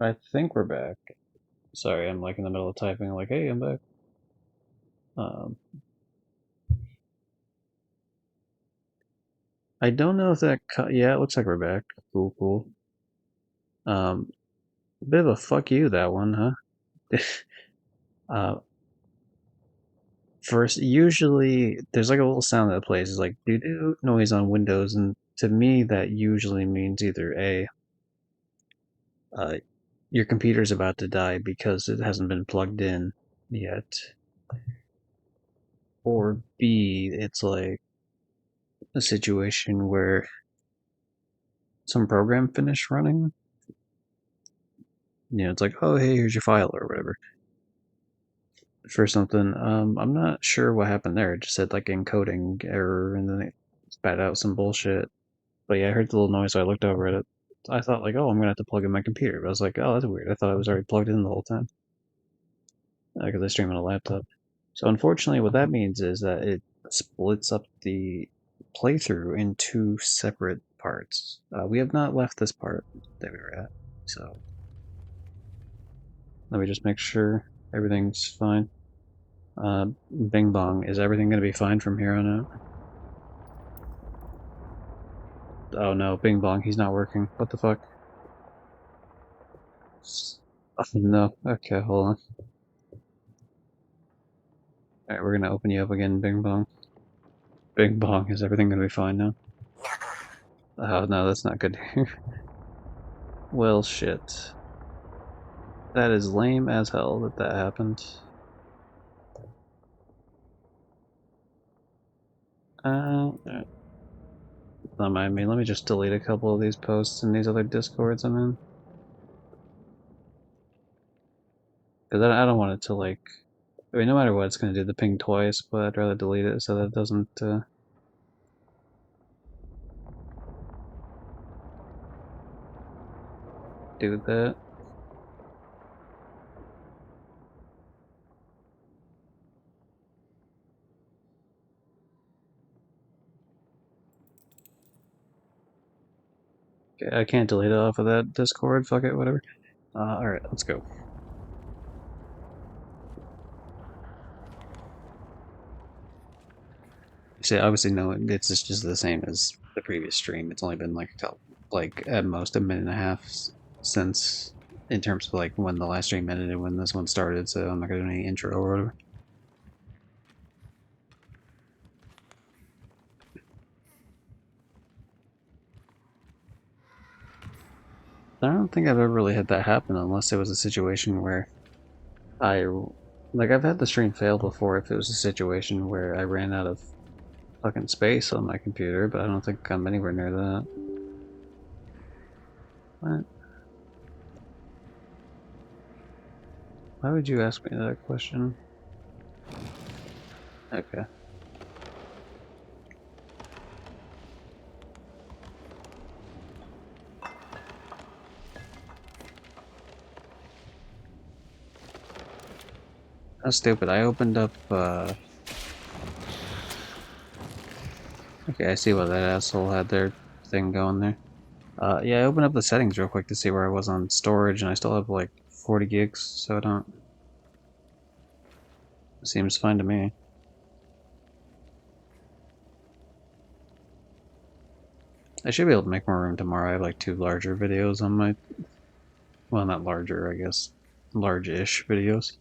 I think we're back. Sorry, I'm like in the middle of typing, like, hey, I'm back. Um, I don't know if that. Yeah, it looks like we're back. Cool, cool. Um, Bit of a fuck you, that one, huh? uh, First, usually there's like a little sound that plays, it's like doo doo noise on Windows, and to me that usually means either A, uh, your computer's about to die because it hasn't been plugged in yet, or B, it's like a situation where some program finished running. It's like, oh, hey, here's your file or whatever for something. I'm not sure what happened there. It just said like encoding error, and then it spat out some bullshit. But yeah, I heard the little noise, so I looked over at it. I thought like, oh, I'm gonna have to plug in my computer. But I was like, oh, that's weird. I thought I was already plugged in the whole time because I stream on a laptop. So unfortunately, what that means is that it splits up the playthrough in two separate parts. We have not left this part that we were at, so let me just make sure everything's fine. Bing bong, is everything going to be fine from here on out? Oh no, bing bong, he's not working. What the fuck? Oh, no. Okay, hold on. Alright, we're gonna open you up again, bing bong. Bing bong, is everything going to be fine now? Oh no, that's not good to hear. Well, shit. That is lame as hell that that happened. Don't mind me. Let me just delete a couple of these posts in these other discords I'm in. Because I don't want it to, like... I mean, no matter what, it's going to do the ping twice, but I'd rather delete it so that it doesn't, do that. Okay, I can't delete it off of that Discord. Fuck it, whatever. Alright, let's go. See, obviously, no, it's just the same as the previous stream. It's only been like at most a minute and a half since, in terms of like when the last stream ended and when this one started. So I'm not gonna do any intro or whatever. I don't think I've ever really had that happen unless it was a situation where I like I've had the stream fail before if it was a situation where I ran out of fucking space on my computer, but I don't think I'm anywhere near that. What? Why would you ask me that question? Okay. That's stupid. I opened up, okay, I see what that asshole had their thing going there. Yeah, I opened up the settings real quick to see where I was on storage, and I still have like 40 gigs, so I don't... Seems fine to me. I should be able to make more room tomorrow. I have like two larger videos on my... Well, not larger, I guess. Large-ish videos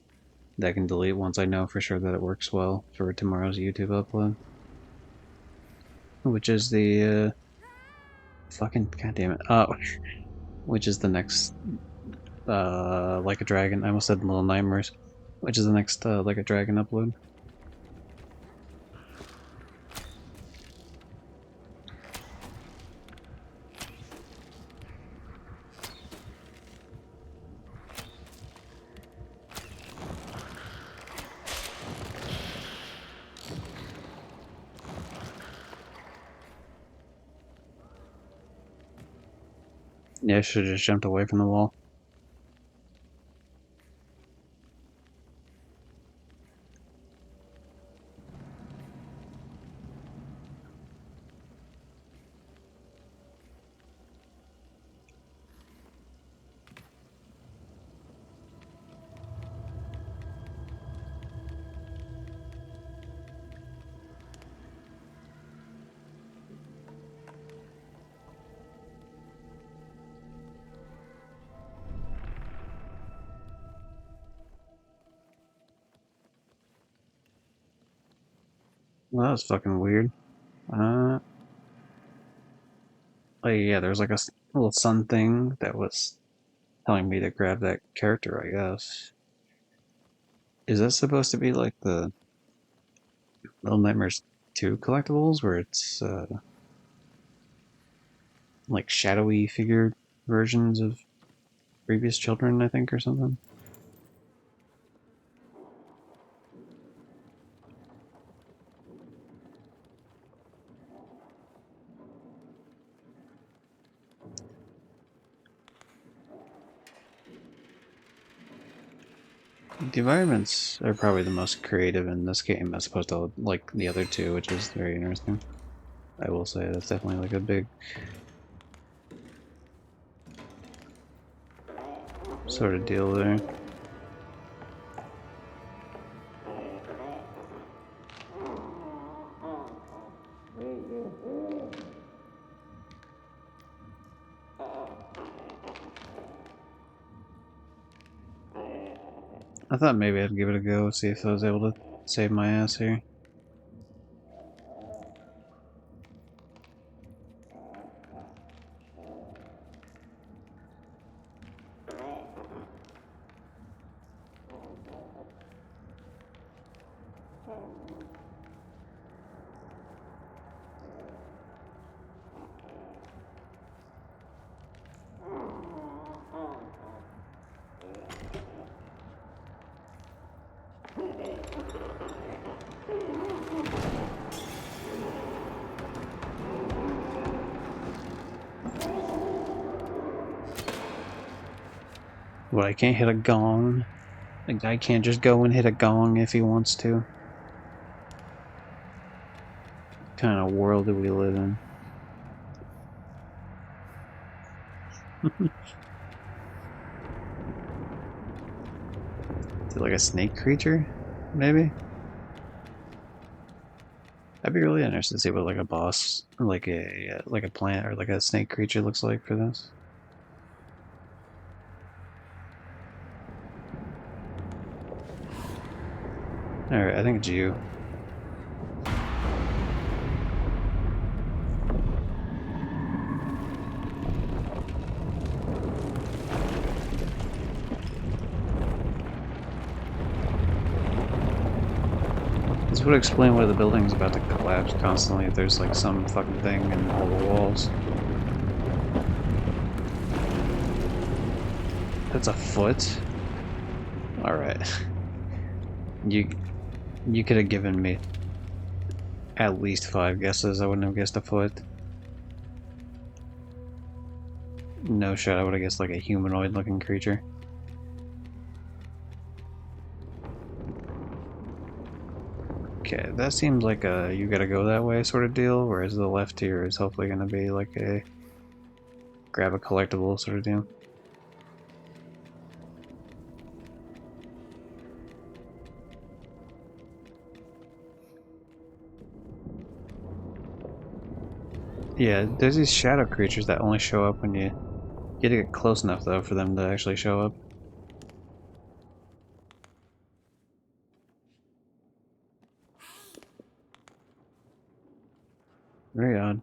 that I can delete once I know for sure that it works well for tomorrow's YouTube upload. Which is the, fucking... goddamn it. Which is the next, Like a Dragon. I almost said Little Nightmares. Which is the next, Like a Dragon upload. Yeah, I should have just jumped away from the wall. Well, that was fucking weird. Like, yeah, there was like a little sun thing that was telling me to grab that character, I guess. Is that supposed to be like the Little Nightmares 2 collectibles where it's like shadowy figured versions of previous children, I think, or something? The environments are probably the most creative in this game as opposed to like the other two, which is very interesting. I will say that's definitely like a big sort of deal there. I thought maybe I'd give it a go, see if I was able to save my ass here. What, I can't hit a gong? A guy can't just go and hit a gong if he wants to? What kind of world do we live in? Is it like a snake creature? Maybe? I'd be really interested to see what like a boss, like a plant or like a snake creature looks like for this. Alright, I think it's you. This would explain why the building's about to collapse constantly if there's like some fucking thing in all the walls. That's a foot? Alright. You you could have given me at least 5 guesses. I wouldn't have guessed a foot. No shot, I would have guessed like a humanoid looking creature. Okay, that seems like a you gotta go that way sort of deal, whereas the left here is hopefully gonna be like a grab a collectible sort of deal. Yeah, there's these shadow creatures that only show up when you get to get close enough though for them to actually show up. Very odd.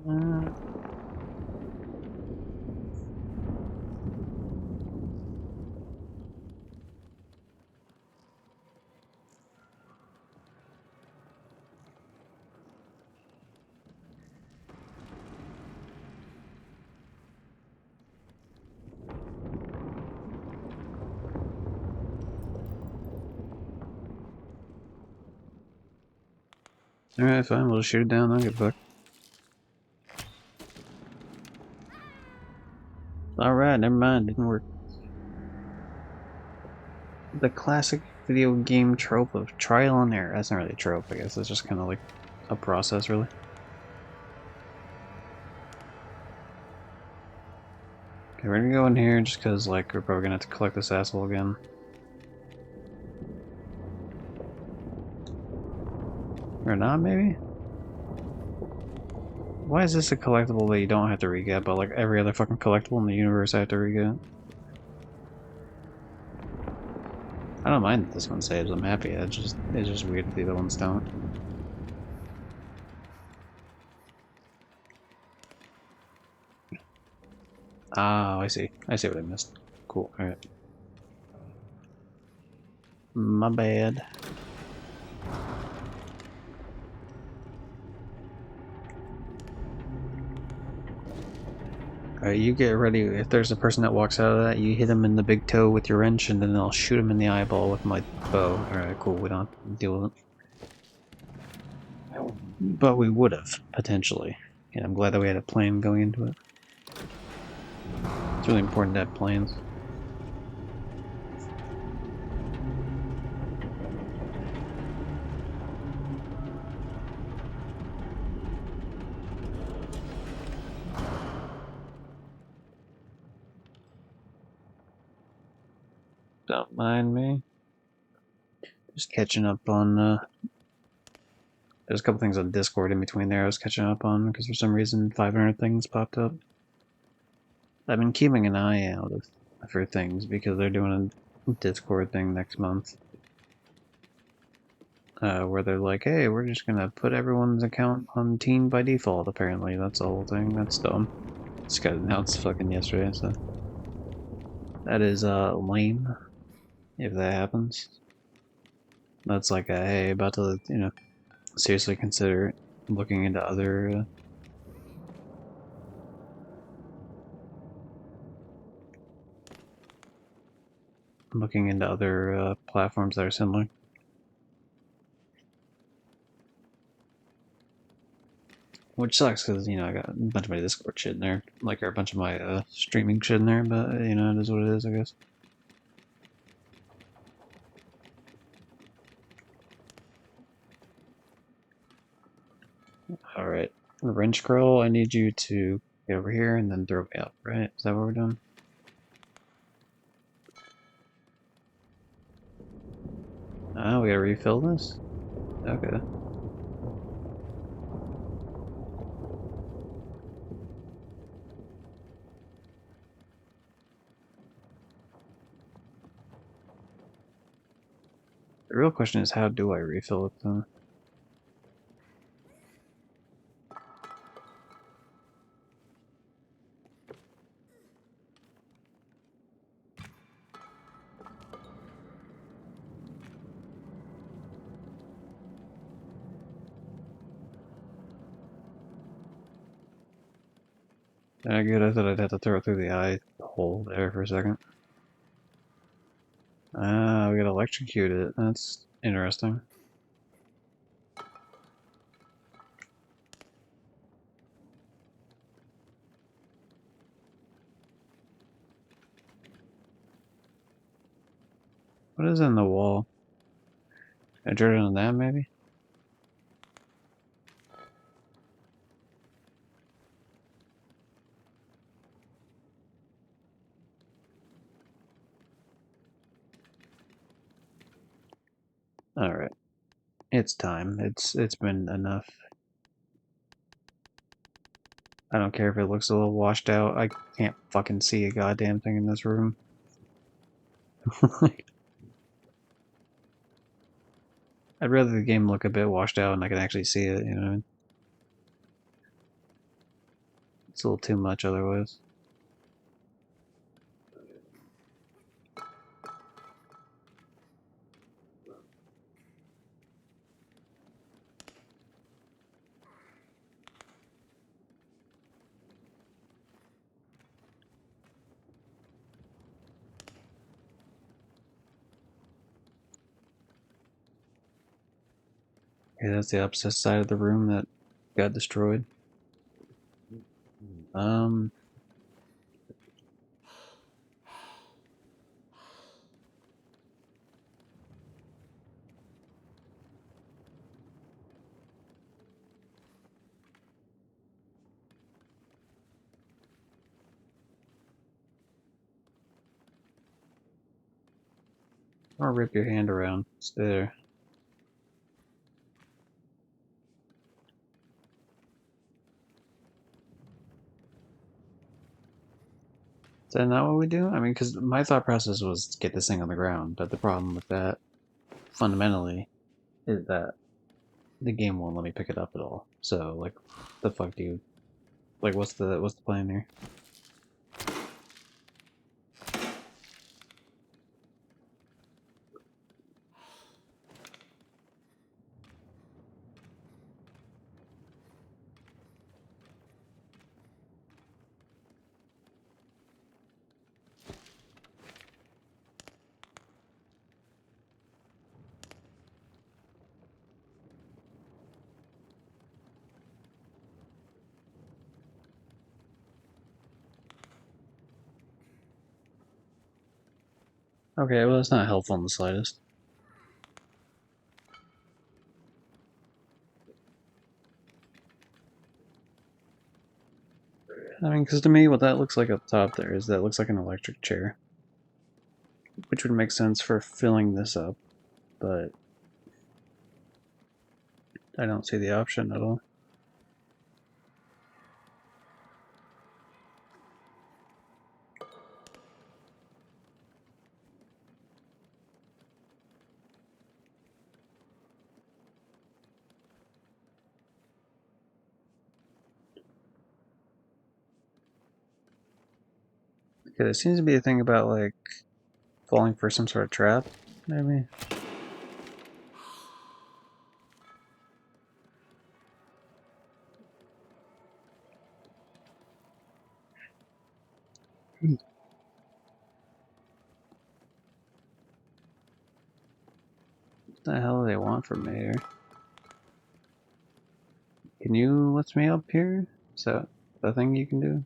Uh, Alright, fine, we'll shoot it down, I'll get fucked. Alright, never mind, didn't work. The classic video game trope of trial and error. That's not really a trope, I guess, it's just kind of like a process, really. Okay, we're gonna go in here just because, like, we're probably gonna have to collect this asshole again. Or not, maybe? Why is this a collectible that you don't have to re-get, but like every other fucking collectible in the universe I have to re-get? I don't mind that this one saves, I'm happy. It's just weird that the other ones don't. Oh, I see. I see what I missed. Cool, alright. My bad. Alright, you get ready. If there's a person that walks out of that, you hit him in the big toe with your wrench, and then I'll shoot him in the eyeball with my bow. Alright, cool. We don't have to deal with it. But we would have, potentially. Yeah, I'm glad that we had a plan going into it. It's really important to have plans. Don't mind me. Just catching up on, there's a couple things on Discord in between there I was catching up on, because for some reason 500 things popped up. I've been keeping an eye out for things, because they're doing a Discord thing next month. Where they're like, hey, we're just gonna put everyone's account on teen by default, apparently. That's the whole thing. That's dumb. Just got announced fucking yesterday, so. That is, lame, if that happens. That's like a, hey, about to, seriously consider looking into other, platforms that are similar. Which sucks, because, I got a bunch of my Discord shit in there. Like, or a bunch of my, streaming shit in there, but, it is what it is, I guess. Alright. Wrench Curl, I need you to get over here and then throw me up, right? Is that what we're doing? Oh, we gotta refill this? Okay. The real question is, how do I refill it, though? Good, I thought I'd have to throw it through the eye hole there for a second. Ah, we gotta electrocute it. That's interesting. What is in the wall? I drew it on that, maybe? Alright. It's time. It's been enough. I don't care if it looks a little washed out. I can't fucking see a goddamn thing in this room. I'd rather the game look a bit washed out and I can actually see it, you know? It's a little too much otherwise. Okay, that's the opposite side of the room that got destroyed. Um, or rip your hand around. Stay there. that not what we do? I mean, because my thought process was to get this thing on the ground, but the problem with that, fundamentally, is that the game won't let me pick it up at all. So, like, the fuck do you... Like, what's the plan here? Okay, well, it's not helpful in the slightest. I mean, because to me, what that looks like up top there is that looks like an electric chair, which would make sense for filling this up, but I don't see the option at all. Okay, there seems to be a thing about, like, falling for some sort of trap, maybe? What the hell do they want from me here? Can you lift me up here? Is that a thing you can do?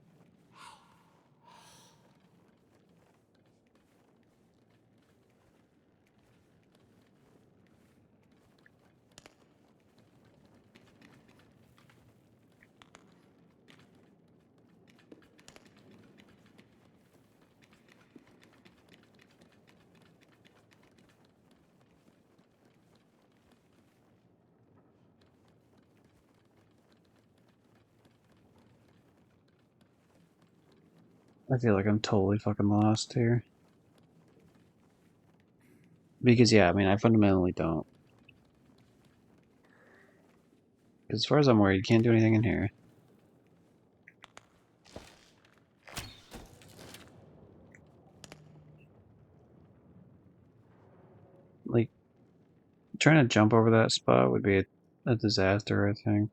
I feel like I'm totally fucking lost here. Because, yeah, I mean, I fundamentally don't. Because as far as I'm aware, you can't do anything in here. Like, trying to jump over that spot would be a disaster, I think.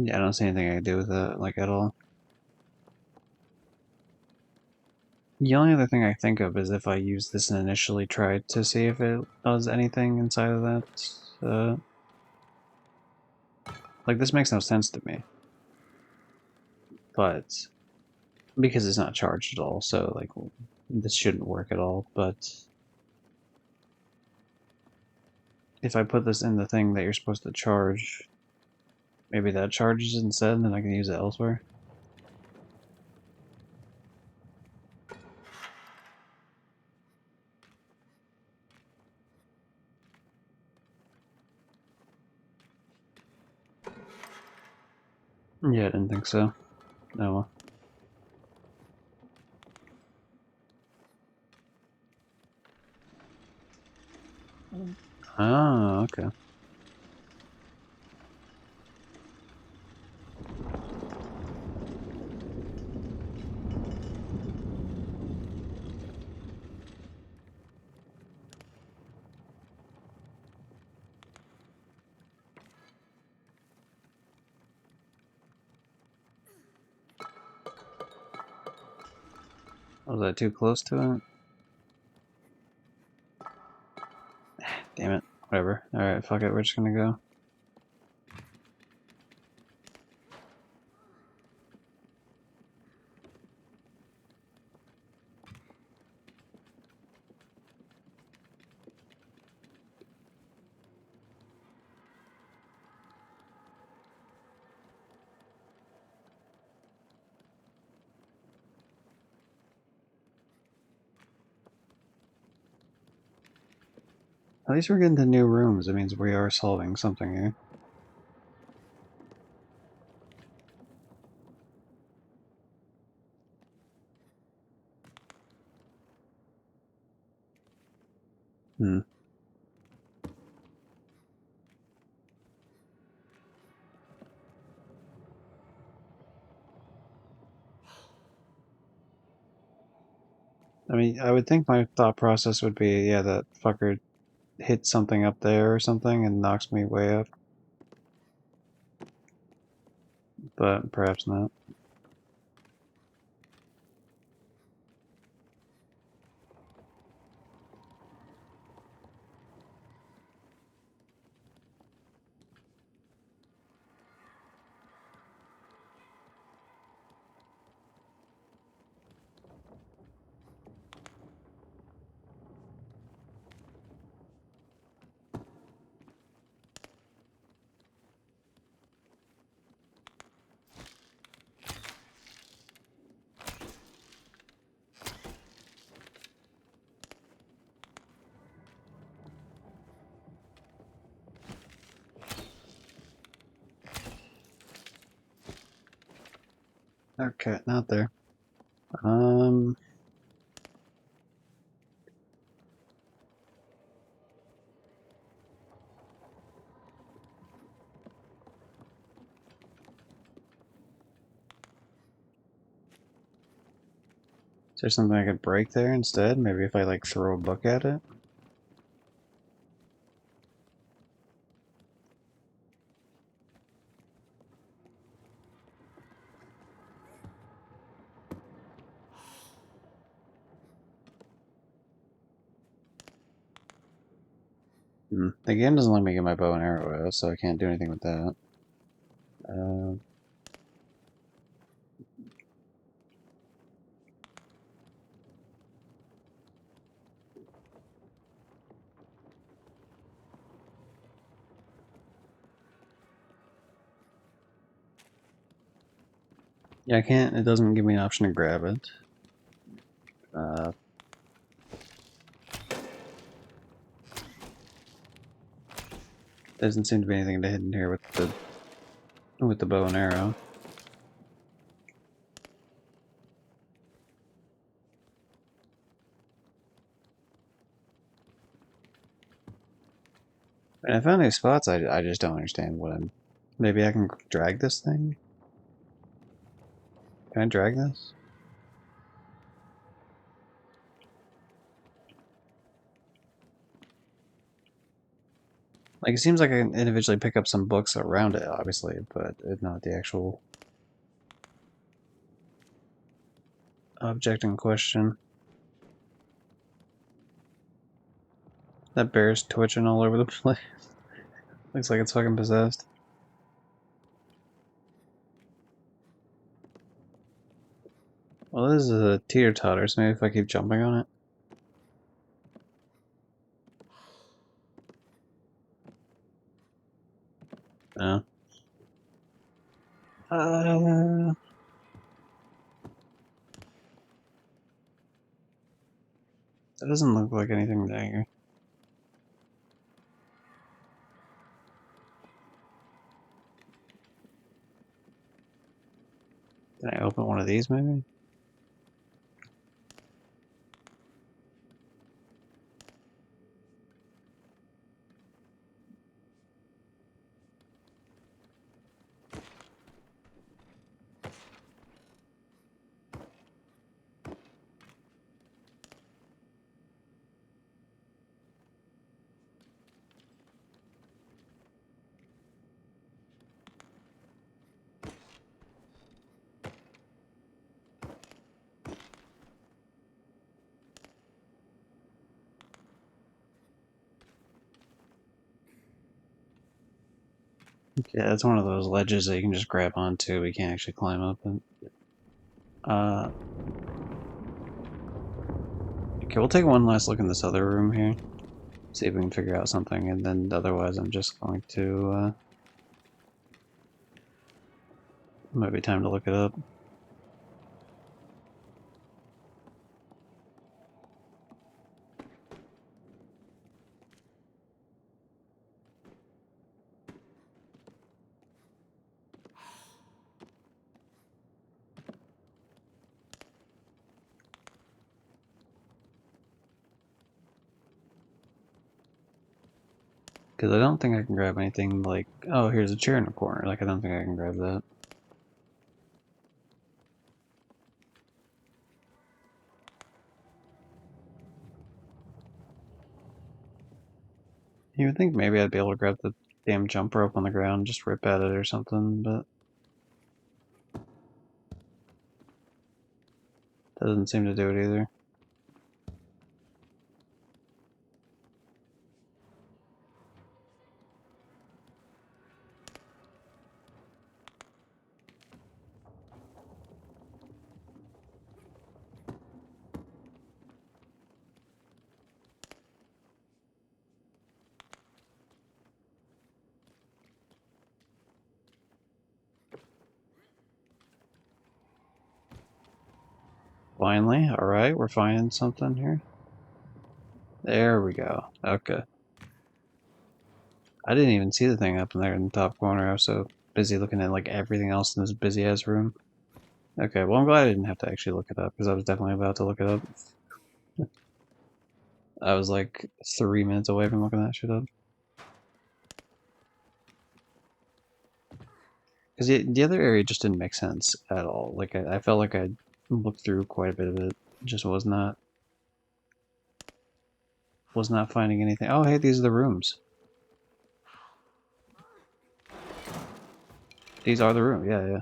Yeah, I don't see anything I can do with that, like, at all. The only other thing I think of is if I use this and initially try to see if it does anything inside of that. Like, this makes no sense to me. But, because it's not charged at all, so, like, this shouldn't work at all, but... If I put this in the thing that you're supposed to charge, maybe that charges instead, and then I can use it elsewhere? Yeah, I didn't think so. Oh well. Oh, okay. Was I too close to it? Damn it. Whatever. Alright, fuck it, we're just gonna go. At least we're getting to new rooms. It means we are solving something here. Hmm. I mean, I would think my thought process would be, yeah, that fucker hits something up there or something and knocks me way up. But perhaps not. Okay, not there. Um, is there something I could break there instead? Maybe if I like throw a book at it? Hmm. The game doesn't let me get my bow and arrow out, so I can't do anything with that. Uh, yeah, I can't. It doesn't give me an option to grab it. Uh, doesn't seem to be anything hidden here with the bow and arrow. And I found these spots. I just don't understand what I'm. Maybe I can drag this thing. Can I drag this? Like it seems like I can individually pick up some books around it, obviously, but it's not the actual object in question. That bear's twitching all over the place. Looks like it's fucking possessed. Well, this is a teeter-totter, so maybe if I keep jumping on it. No. That doesn't look like anything there. Can I open one of these, maybe? Yeah, it's one of those ledges that you can just grab onto, but you can't actually climb up it. Okay, we'll take one last look in this other room here. See if we can figure out something, and then otherwise I'm just going to, might be time to look it up. Because I don't think I can grab anything like, oh, here's a chair in the corner. Like, I don't think I can grab that. You would think maybe I'd be able to grab the damn jump rope on the ground, just rip at it or something, but doesn't seem to do it either. Finally, alright, we're finding something here. There we go. Okay. I didn't even see the thing up in there in the top corner. I was so busy looking at like everything else in this busy ass room. Okay, well I'm glad I didn't have to actually look it up, because I was definitely about to look it up. I was like 3 minutes away from looking that shit up. Because the other area just didn't make sense at all. Like, I felt like I looked through quite a bit of it. Just was not finding anything. Oh, hey, these are the rooms. These are the rooms. Yeah, yeah.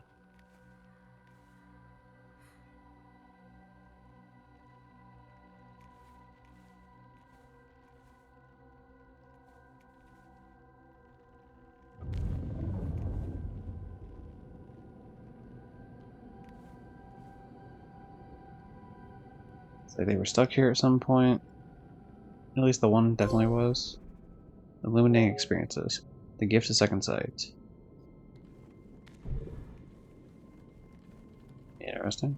So they were stuck here at some point. At least the one definitely was. Illuminating experiences. The gift of second sight. Interesting.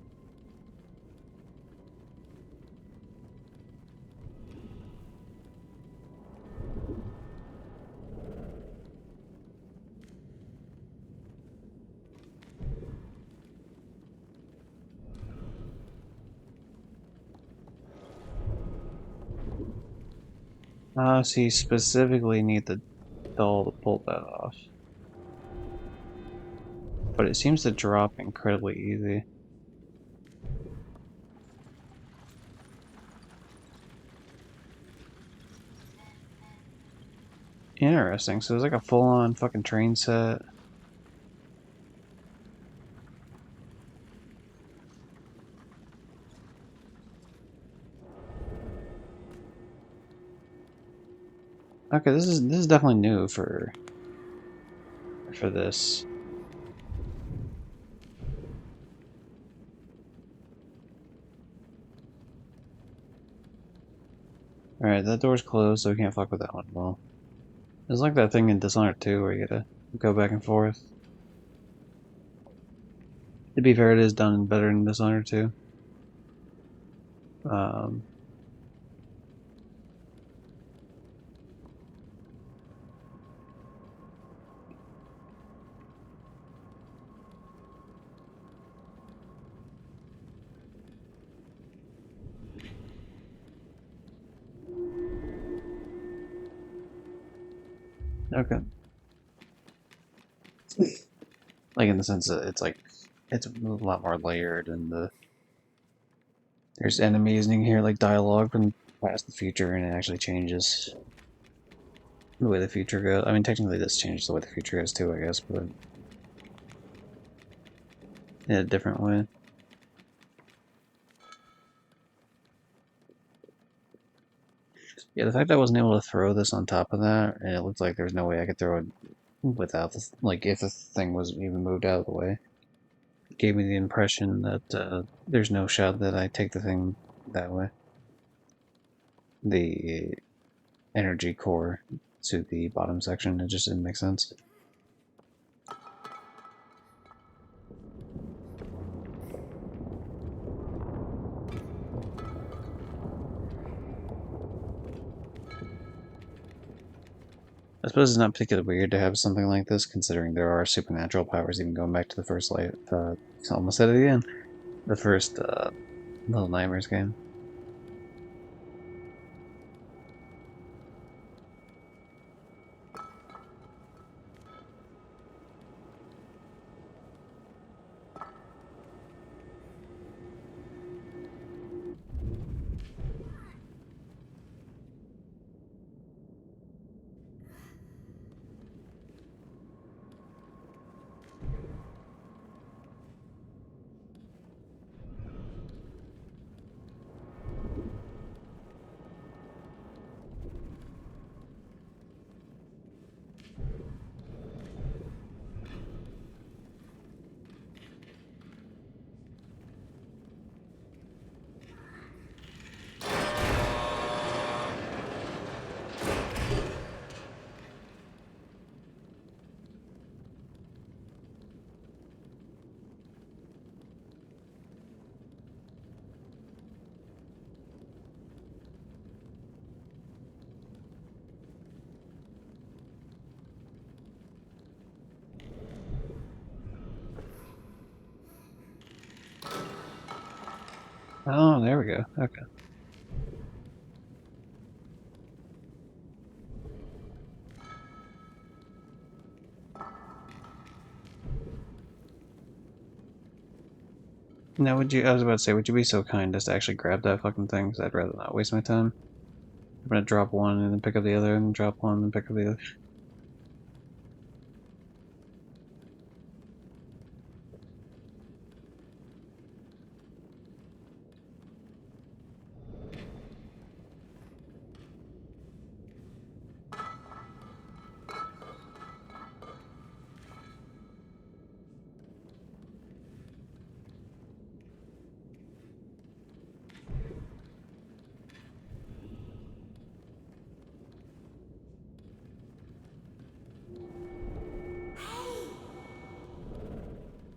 So you specifically need the doll to pull that off. But it seems to drop incredibly easy. Interesting. So there's like a full-on fucking train set. Okay, this is definitely new for this. Alright, that door's closed, so we can't fuck with that one. Well, it's like that thing in Dishonored 2 where you gotta go back and forth. To be fair, it is done better in Dishonored 2. Um, okay. Like in the sense that it's a lot more layered, and there's enemies in here like dialogue from past the future, and it actually changes the way the future goes. I mean, technically this changed the way the future goes too, I guess, but in a different way. Yeah, the fact that I wasn't able to throw this on top of that, and it looked like there's no way I could throw it without the, like, if the thing was even moved out of the way. It gave me the impression that there's no shot that I take the thing that way. The energy core to the bottom section, it just didn't make sense. I suppose it's not particularly weird to have something like this, considering there are supernatural powers, even going back to the first light. Almost said it again. The first Little Nightmares game. Oh, there we go. Okay. Now, I was about to say, would you be so kind as to actually grab that fucking thing? Because I'd rather not waste my time. I'm gonna drop one and then pick up the other, and drop one and pick up the other.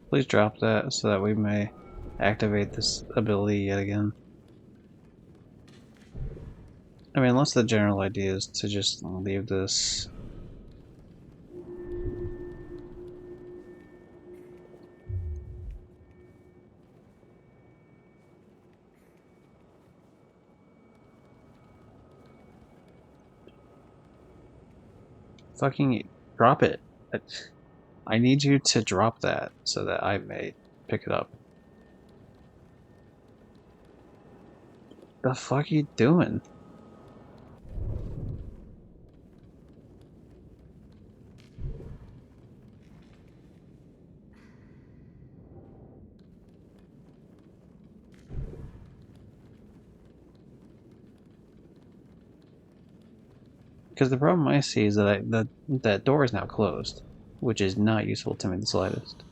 Please drop that so that we may activate this ability yet again. I mean, unless the general idea is to just leave this. Fucking drop it. I need you to drop that so that I may pick it up. The fuck are you doing? Because the problem I see is that that door is now closed, which is not useful to me the slightest.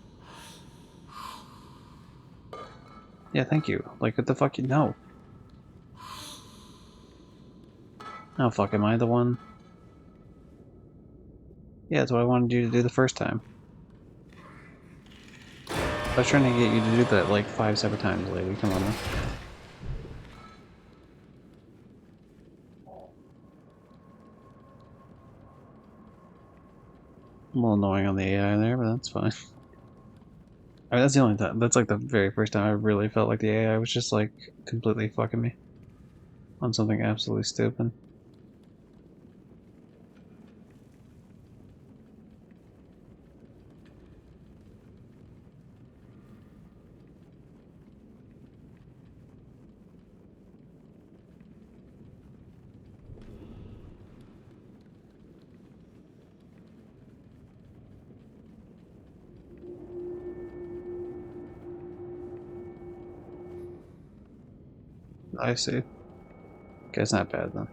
Yeah, thank you. Like, what the fuck? No. Oh, fuck, am I the one? Yeah, that's what I wanted you to do the first time. I was trying to get you to do that like 5 separate times, lady. Come on now. A little annoying on the AI there, but that's fine. I mean, that's the only time. That's like the very first time I really felt like the AI was just like completely fucking me on something absolutely stupid. I see. Guess not bad then.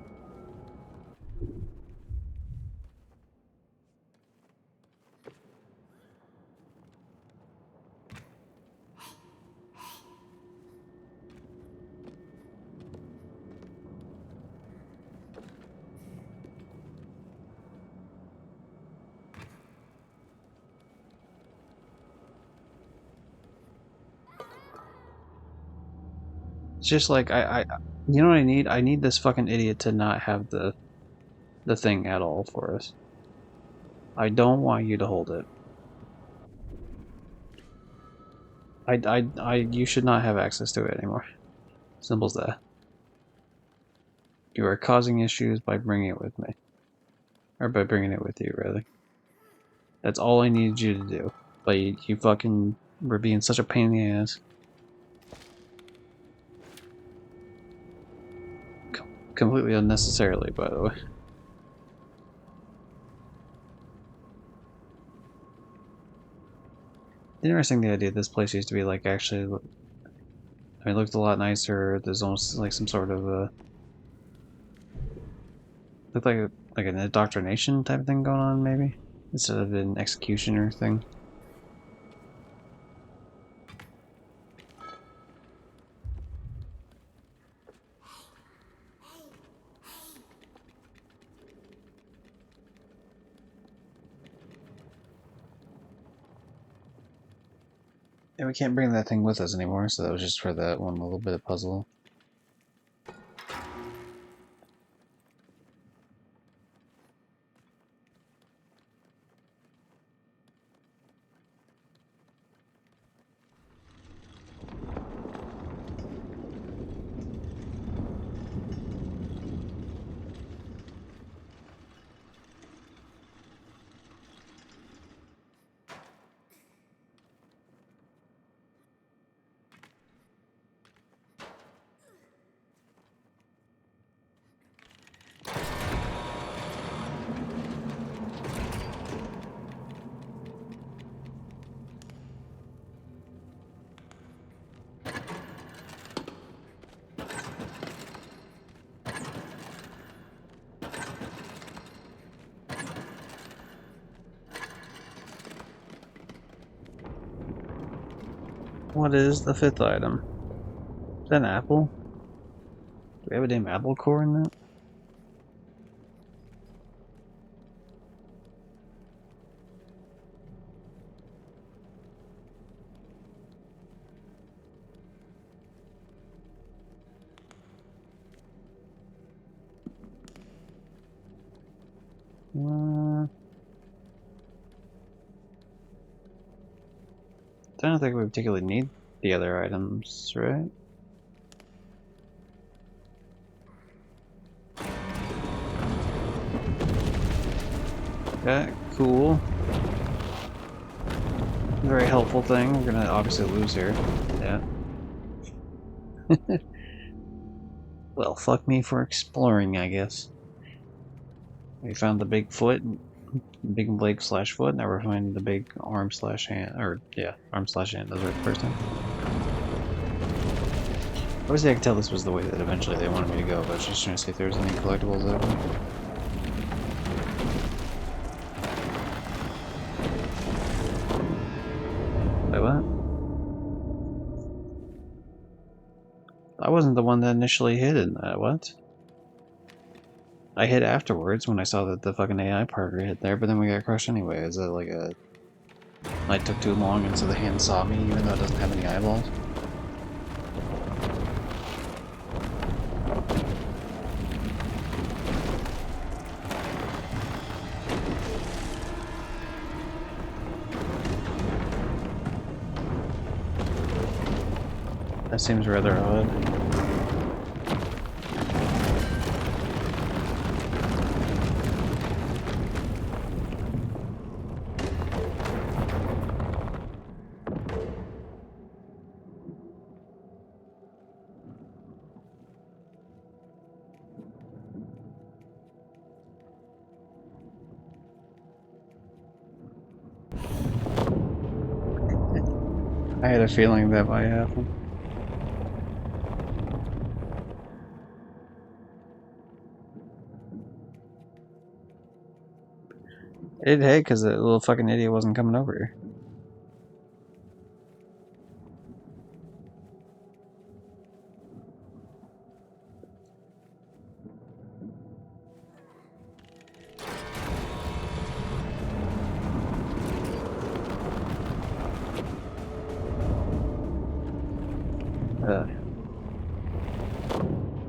It's just like you know what I need? I need this fucking idiot to not have the thing at all for us. I don't want you to hold it. You should not have access to it anymore. Simple as that. You are causing issues by bringing it with me. Or by bringing it with you, rather. That's all I needed you to do. But you fucking were being such a pain in the ass. Completely unnecessarily, by the way. Interesting, the idea this place used to be like actually. I mean, it looked a lot nicer. There's almost like some sort of looked like an indoctrination type of thing going on, maybe instead of an executioner thing. And we can't bring that thing with us anymore, so that was just for that one little bit of puzzle. What is the fifth item? Is that an apple? Do we have a damn apple core in that? I don't think we particularly need the other items, right? Okay, cool. Very helpful thing. We're gonna obviously lose here. Yeah. Well, fuck me for exploring, I guess. We found the big foot, big leg slash foot, now we're finding the big arm slash hand, or yeah, arm slash hand, those were the first time. Obviously I could tell this was the way that eventually they wanted me to go, but I was just trying to see if there was any collectibles out there. Wait, what? I wasn't the one that initially hit in that, what? I hit afterwards when I saw that the fucking AI partner hit there, but then we got crushed anyway. Is that like a... I took too long and so the hand saw me even though it doesn't have any eyeballs? That seems rather odd. I had a feeling that might happen. It had, because that little fucking idiot wasn't coming over here.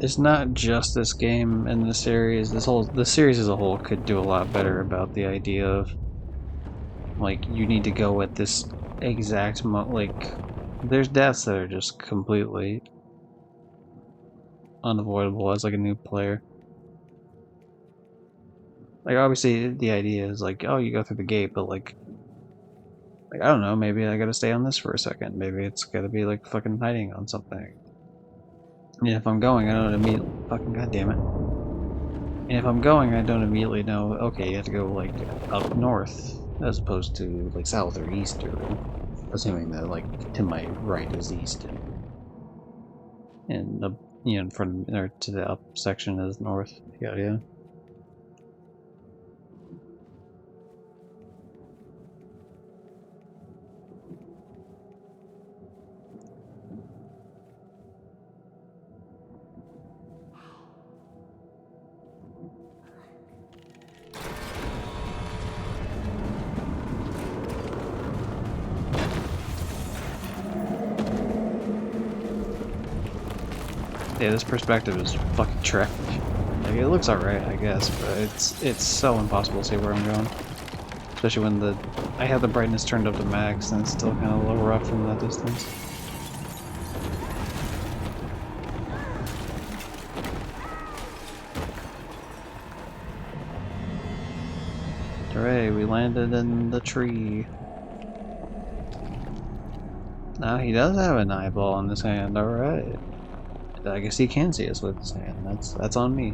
it's not just this game and the series. The series as a whole could do a lot better about the idea of like you need to go at this exact like there's deaths that are just completely unavoidable as like a new player. Like obviously the idea is like, oh, you go through the gate, but like I don't know, maybe I gotta stay on this for a second. Maybe it's gotta be like fucking hiding on something. And if I'm going, I don't immediately fucking goddamn it. And if I'm going, I don't immediately know, okay, you have to go like up north as opposed to like south or east, or assuming that like to my right is east and in front or to the up section is north. Yeah. Yeah, this perspective is fucking trash. Like it looks alright, I guess, but it's so impossible to see where I'm going. Especially when I have the brightness turned up to max and it's still kind of a little rough from that distance. Hooray, we landed in the tree. Now he does have an eyeball in his hand, alright. I guess he can see us with his hand. That's on me.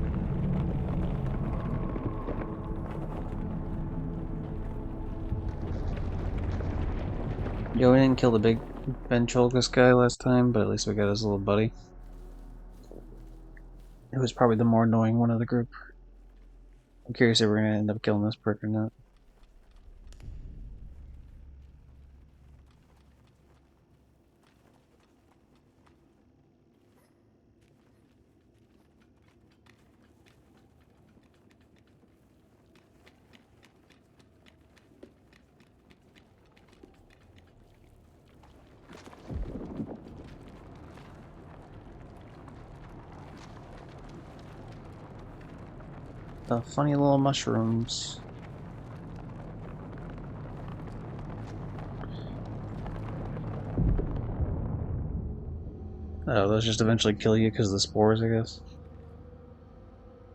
Yo, we didn't kill the big Ventrolgus guy last time, but at least we got his little buddy. It was probably the more annoying one of the group. I'm curious if we're gonna end up killing this prick or not. The funny little mushrooms. Oh, those just eventually kill you because of the spores, I guess.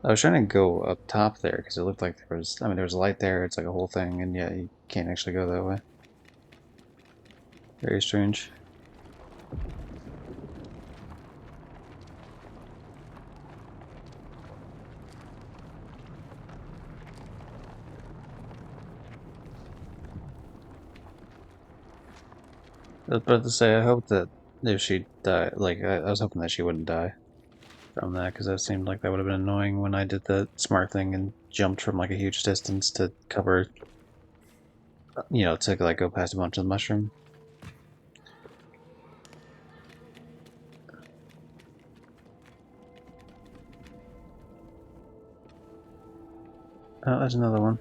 I was trying to go up top there because it looked like there was, there was a light there, it's like a whole thing, and yeah, you can't actually go that way. Very strange. I was about to say, I hope that if she died, like, I was hoping that she wouldn't die from that, because that seemed like that would have been annoying when I did the smart thing and jumped from, like, a huge distance to cover, to, like, go past a bunch of the mushroom. Oh, there's another one.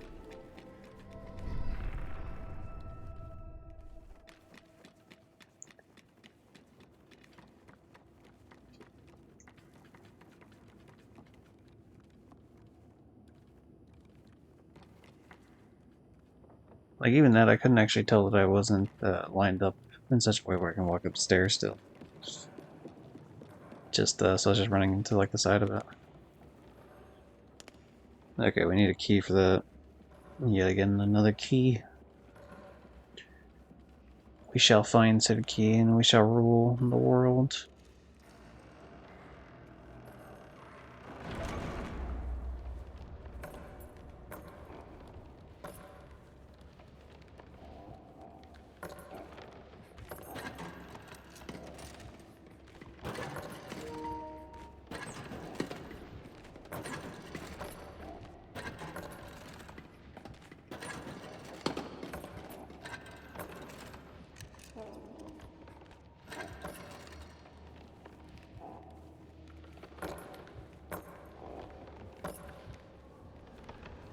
Like, even that, I couldn't actually tell that I wasn't lined up in such a way where I can walk upstairs still. So I was just running into, like, the side of it. Okay, we need a key for that. Yet again, another key. We shall find said key, and we shall rule the world.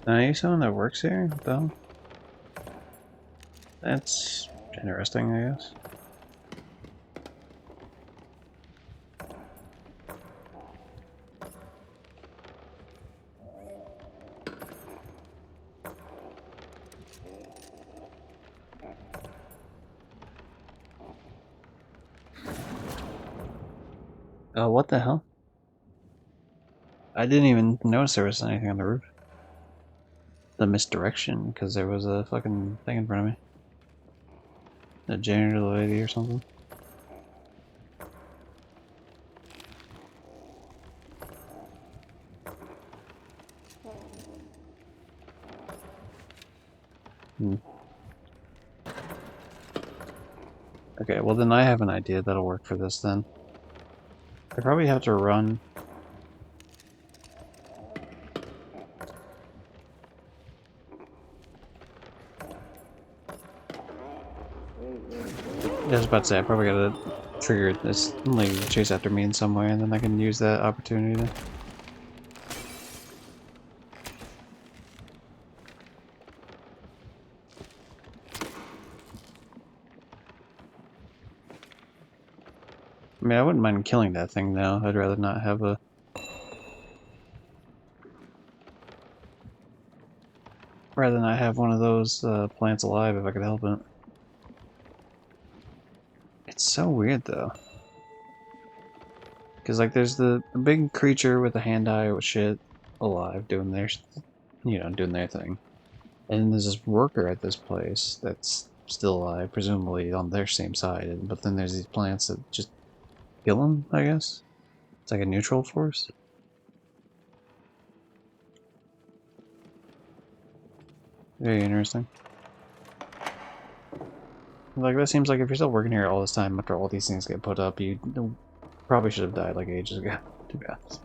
Are you someone that works here, though? That's interesting, I guess. Oh, what the hell? I didn't even notice there was anything on the roof. The misdirection, because there was a fucking thing in front of me. A janitor lady or something. Hmm. Okay, well then I have an idea that'll work for this then. I probably have to run. I was about to say, I probably gotta trigger this lady to chase after me in some way, and then I can use that opportunity to... I mean, I wouldn't mind killing that thing now. I'd rather not have a... Rather not have one of those plants alive if I could help it. It's so weird though. Because like there's the big creature with the hand eye with shit alive doing their, doing their thing. And then there's this worker at this place that's still alive, presumably on their same side. But then there's these plants that just kill them, I guess. It's like a neutral force. Very interesting. Like, that seems like if you're still working here all this time after all these things get put up, you probably should have died like ages ago, to be honest.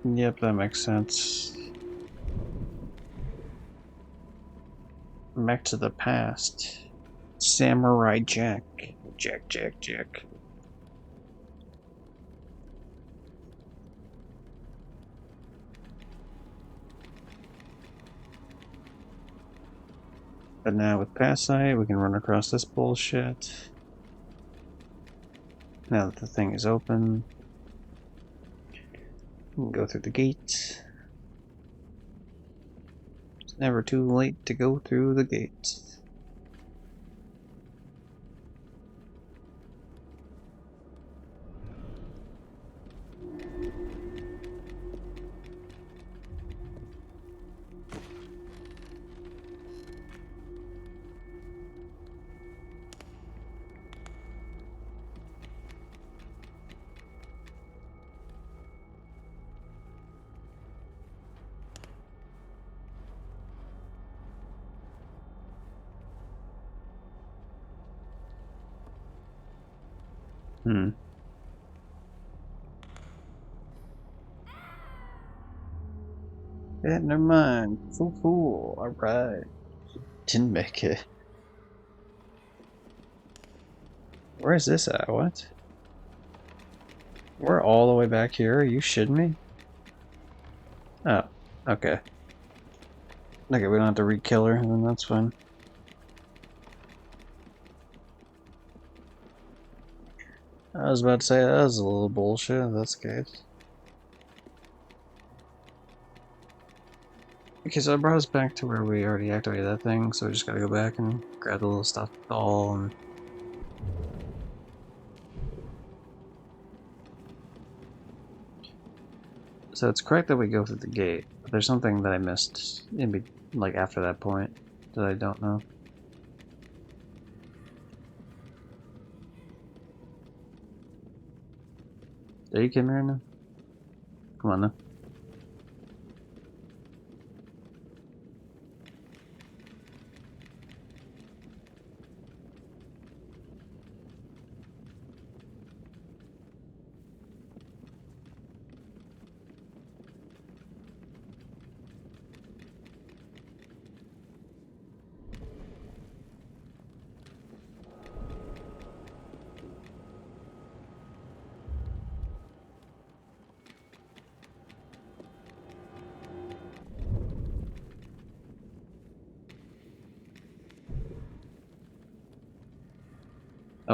Yep, that makes sense. Back to the past. Samurai Jack. Jack, Jack, Jack. But now with Past Sight, we can run across this bullshit. Now that the thing is open, we can go through the gate. It's never too late to go through the gate. Hmm. Yeah, never mind. Fool. Alright. Didn't make it. Where is this at? What? We're all the way back here? Are you shitting me? Oh, okay. Okay, we don't have to re-kill her, then that's fine. I was about to say, that was a little bullshit, if that's the case. Okay, so it brought us back to where we already activated that thing, so we just gotta go back and grab the little stuffed doll and... So it's correct that we go through the gate, but there's something that I missed like after that point that I don't know. Are you kidding me right now? Come on now.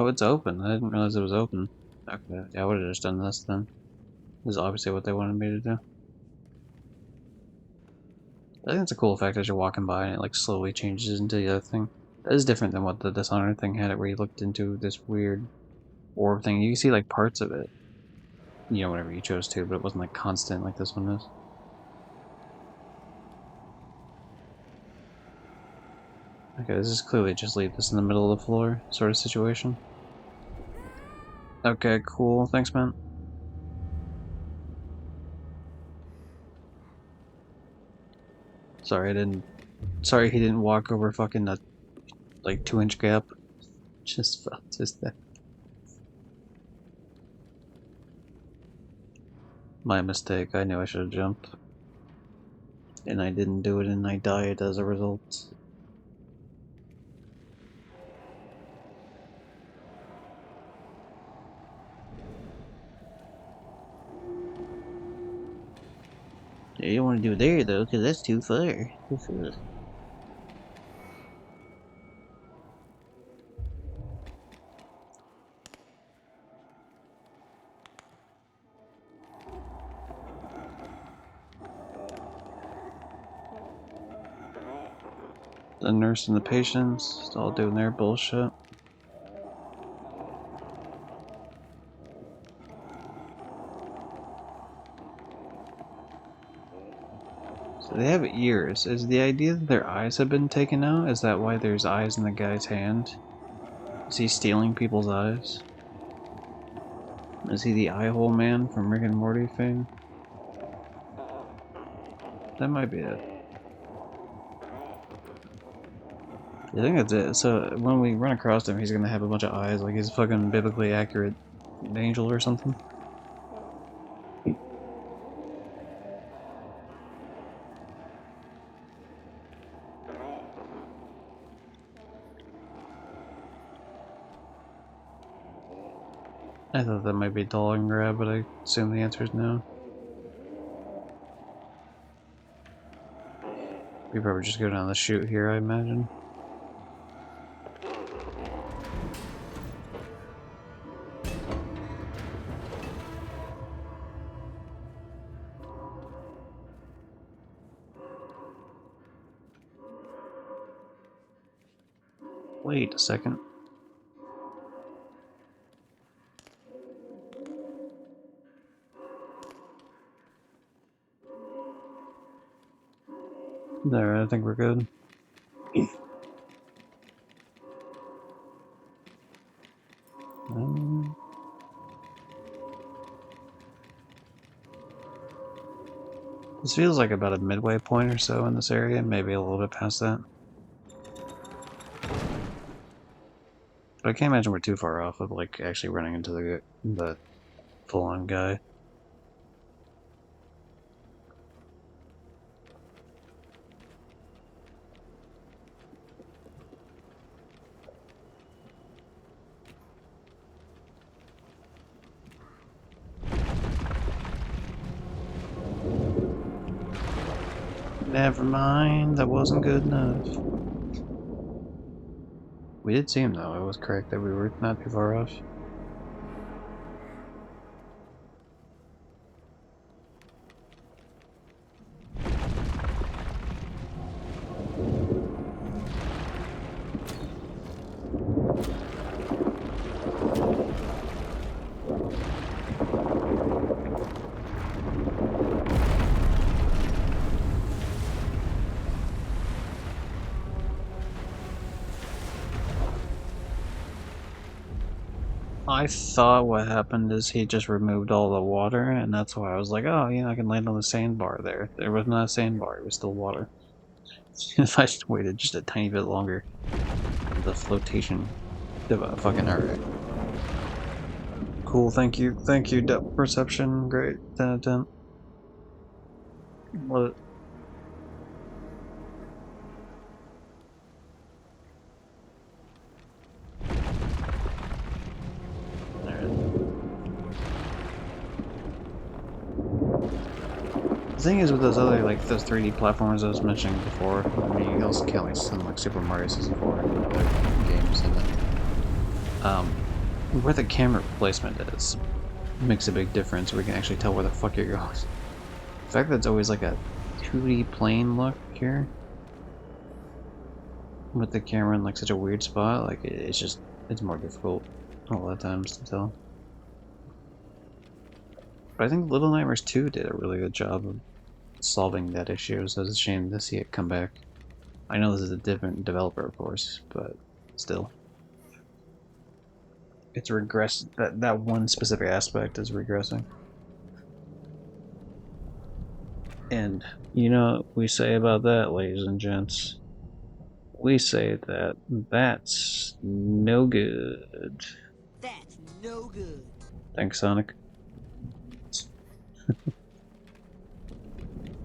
Oh, it's open. I didn't realize it was open. Okay, yeah, I would have just done this then. This is obviously what they wanted me to do. I think it's a cool effect as you're walking by and it like slowly changes into the other thing. That is different than what the Dishonored thing had it, where you looked into this weird orb thing. You can see like parts of it, you know, whenever you chose to, but it wasn't like constant like this one is. Okay, this is clearly just leave this in the middle of the floor sort of situation. Okay, cool. Thanks, man. Sorry, Sorry he didn't walk over fucking a like 2-inch gap. Just felt his neck. My mistake. I knew I should have jumped. And I didn't do it and I died as a result. Yeah, you don't want to do it there though, because that's too far. The nurse and the patients all doing their bullshit. So they have ears. Is the idea that their eyes have been taken out? Is that why there's eyes in the guy's hand? Is he stealing people's eyes? Is he the eye hole man from Rick and Morty fame? That might be it. I think that's it. So when we run across him, he's gonna have a bunch of eyes, like he's a fucking biblically accurate angel or something. I thought that might be dull and grab, but I assume the answer is no. We probably just go down the chute here, I imagine. Wait a second. There, I think we're good. This feels like about a midway point or so in this area, maybe a little bit past that. But I can't imagine we're too far off of like actually running into the full-on guy. Never mind, that wasn't good enough. We did see him though, it was correct that we were not too far off. I thought what happened is he just removed all the water, and that's why I was like, oh, I can land on the sandbar there. There was not a sandbar, it was still water. If I just waited just a tiny bit longer, the flotation fucking hurt. Cool, thank you, depth perception, great, 10 out of 10. What? The thing is with those other, like, those 3D platformers I was mentioning before, I mean, you also count like some, like, Super Mario 64 and other games in it. Where the camera placement is makes a big difference. We can actually tell where the fuck you're going. The fact that it's always like a 2D plane look here, with the camera in like such a weird spot, like it's more difficult a lot of times to tell. But I think Little Nightmares 2 did a really good job of solving that issue, so it's a shame to see it come back. I know this is a different developer, of course, but still. It's regress. That one specific aspect is regressing. And you know what we say about that, ladies and gents? We say that that's no good. That's no good. Thanks, Sonic.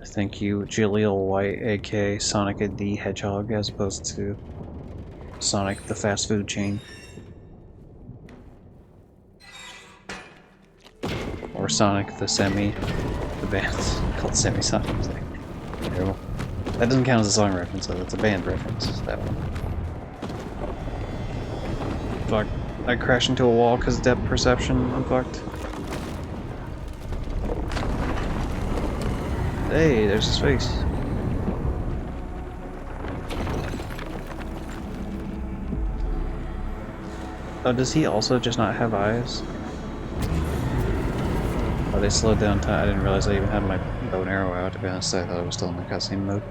Thank you, Jaleel White, aka Sonic the Hedgehog, as opposed to Sonic the fast food chain. Or Sonic the Semi. The band's called Semi Sonic. Terrible. That doesn't count as a song reference, though. That's a band reference, that one. Fuck. I crashed into a wall because depth perception. I'm fucked. Hey, there's his face. Oh, does he also just not have eyes? Oh, they slowed down time. I didn't realize I even had my bow and arrow out, to be honest. I thought it was still in the cutscene mode.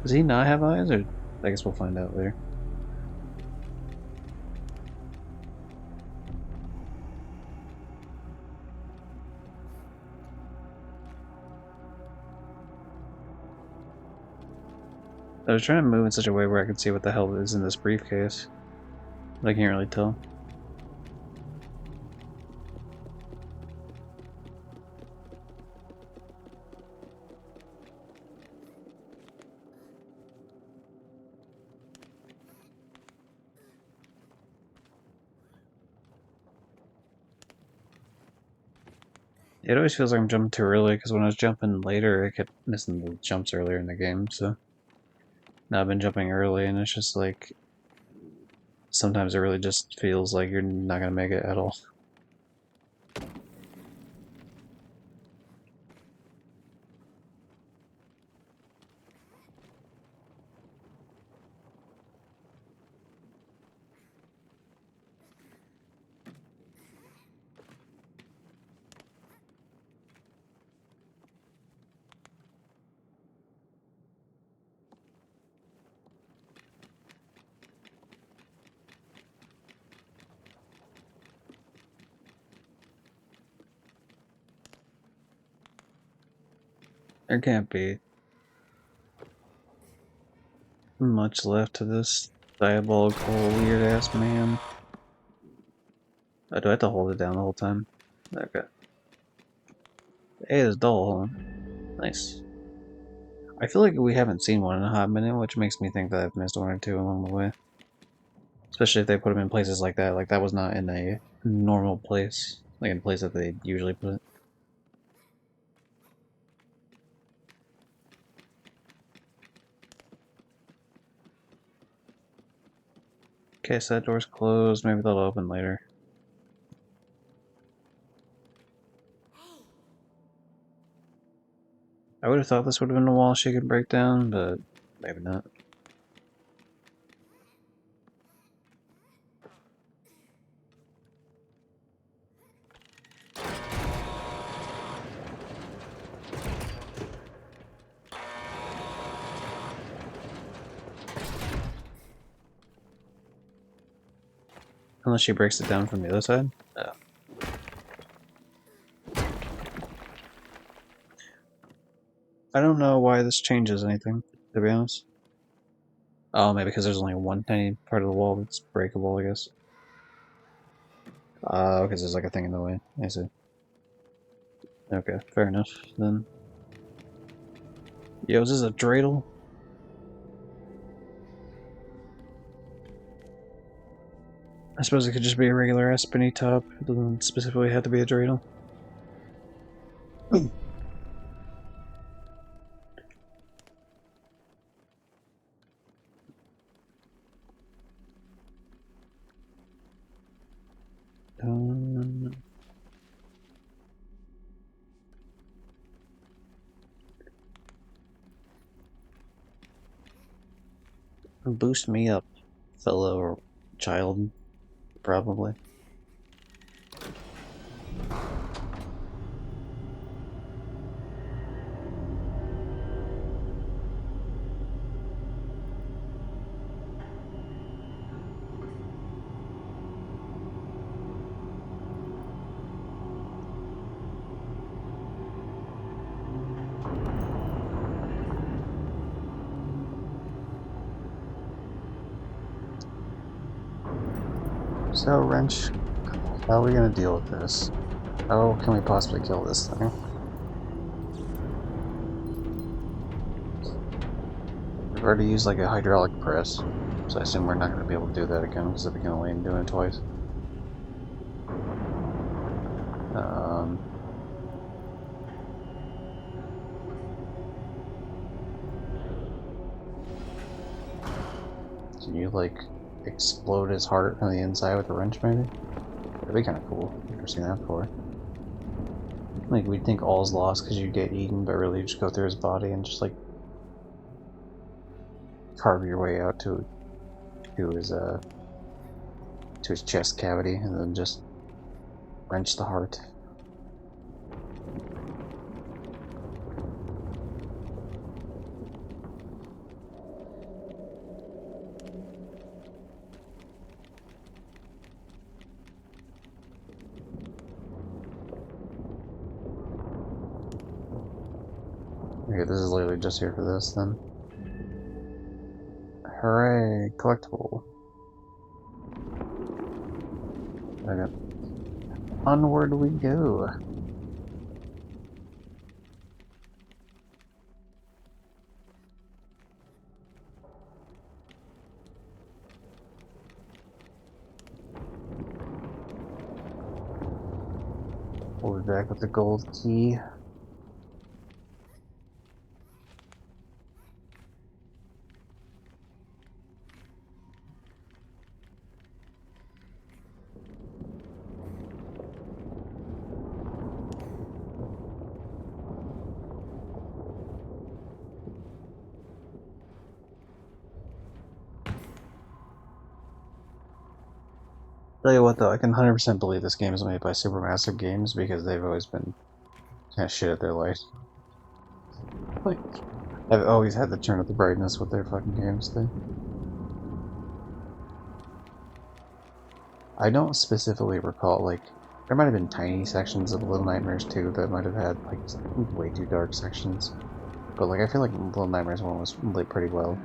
Does he not have eyes, or I guess we'll find out later. I was trying to move in such a way where I could see what the hell is in this briefcase, but I can't really tell. It always feels like I'm jumping too early, because when I was jumping later, I kept missing the jumps earlier in the game, so now I've been jumping early, and it's just like, sometimes it really just feels like you're not gonna make it at all. There can't be much left to this diabolical, weird-ass man. Oh, do I have to hold it down the whole time? Okay. Hey, there's doll, huh? Nice. I feel like we haven't seen one in a hot minute, which makes me think that I've missed one or two along the way. Especially if they put them in places like that. Like, that was not in a normal place. Like, in a place that they usually put it. Okay, so that door's closed. Maybe they'll open later. I would have thought this would have been a wall she could break down, but maybe not. Unless she breaks it down from the other side? Oh. I don't know why this changes anything, to be honest. Oh, maybe because there's only one tiny part of the wall that's breakable, I guess. Because there's like a thing in the way. I see. Okay, fair enough, then. Yo, is this a dreidel? I suppose it could just be a regular ass spinny top. It doesn't specifically have to be a dreidel. Boost me up, fellow child, probably. So, Wrench, how are we gonna deal with this? How can we possibly kill this thing? We've already used like a hydraulic press, so I assume we're not gonna be able to do that again because we can only do it twice. Can you like explode his heart from the inside with a wrench, maybe? That'd be kind of cool. I've never seen that before. Like we'd think all's lost because you get eaten, but really you just go through his body and just like carve your way out to his chest cavity, and then just wrench the heart. Okay, this is literally just here for this then. Hooray, collectible. Okay. Onward we go. We'll be back with the gold key. Tell you what though, I can 100% believe this game is made by Supermassive Games because they've always been kind of shit at their life. Like, I've always had to turn up the brightness with their fucking games thing. I don't specifically recall, like, there might have been tiny sections of Little Nightmares 2 that might have had, like, way too dark sections. But, like, I feel like Little Nightmares 1 was lit pretty well.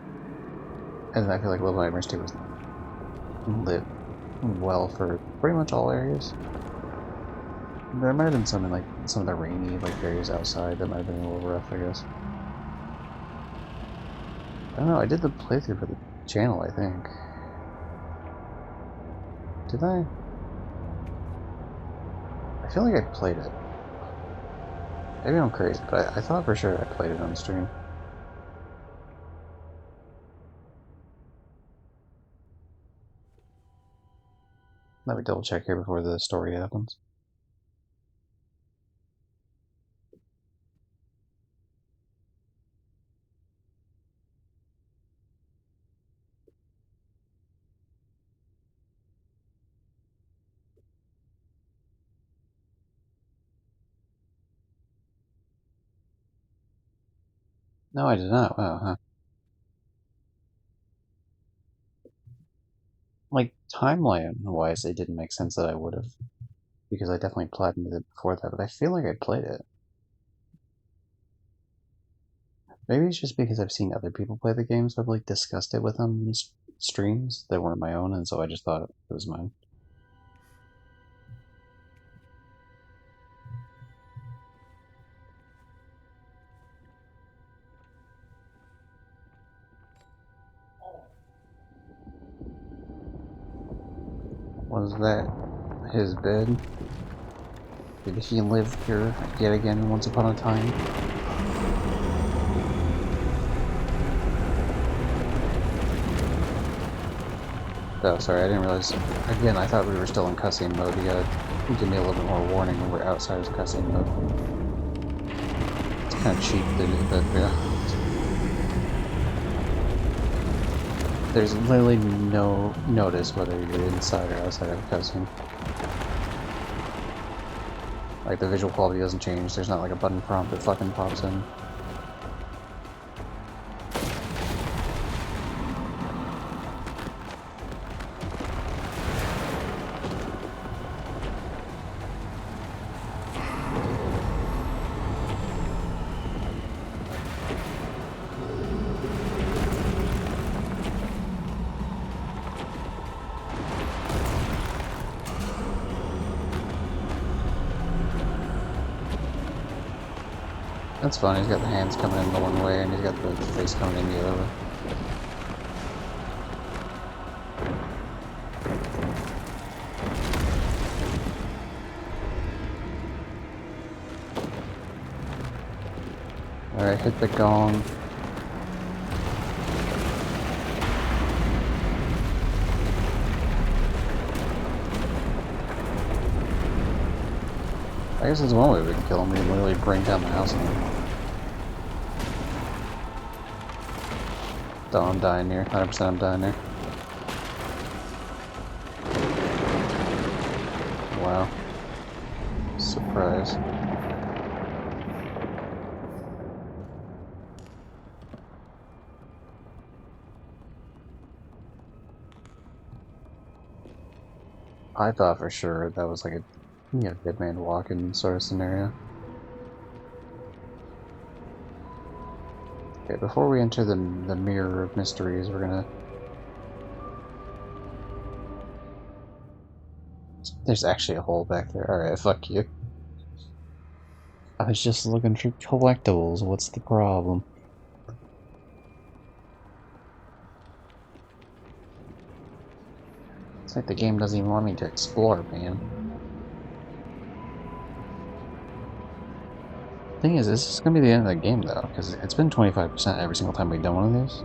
And I feel like Little Nightmares 2 was lit well for pretty much all areas. There might have been some in, like, some of the rainy, like, areas outside that might have been a little rough, I guess. I don't know, I did the playthrough for the channel, I think. Did I? I feel like I played it. Maybe I'm crazy, but I thought for sure I played it on stream. Let me double check here before the story happens. No, I did not. Wow, huh? Like, timeline-wise, it didn't make sense that I would have, because I definitely platinumed it before that, but I feel like I played it. Maybe it's just because I've seen other people play the game, so I've, like, discussed it with them in streams that weren't my own, and so I just thought it was mine. Was that his bed? Did he live here yet again once upon a time? Oh, sorry, I didn't realize. Again, I thought we were still in cutscene mode. You gotta give me a little bit more warning when we're outside of cutscene mode. It's kind of cheap, but yeah. There's literally no notice whether you're inside or outside of a cutscene. Like, the visual quality doesn't change, there's not like a button prompt that fucking pops in. That's fun, he's got the hands coming in the one way and he's got the face coming in the other way. Alright, hit the gong. I guess there's one way we can kill him, we can literally bring down the house on him. Oh, I'm dying here. 100% I'm dying here. Wow. Surprise. I thought for sure that was like a dead man walking sort of scenario. Okay, before we enter the Mirror of Mysteries, we're gonna... There's actually a hole back there. Alright, fuck you. I was just looking for collectibles, what's the problem? It's like the game doesn't even want me to explore, man. Thing is, this is gonna be the end of the game though, because it's been 25% every single time we've done one of these.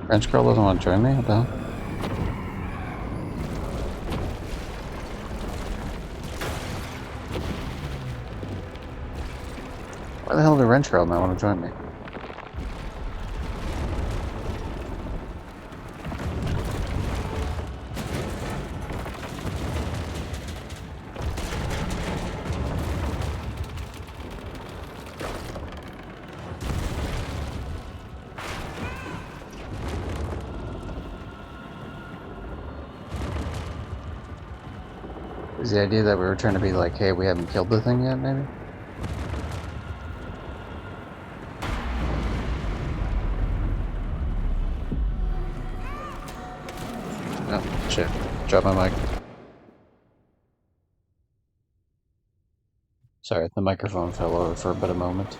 French girl doesn't want to join me? What the hell? Why the hell did French girl not want to join me? Is the idea that we were trying to be like, hey, we haven't killed the thing yet, maybe? Oh, shit. Drop my mic. Sorry, the microphone fell over for but a moment.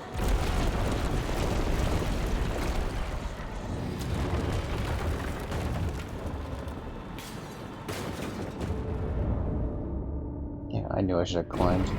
Yeah, I knew I should have climbed.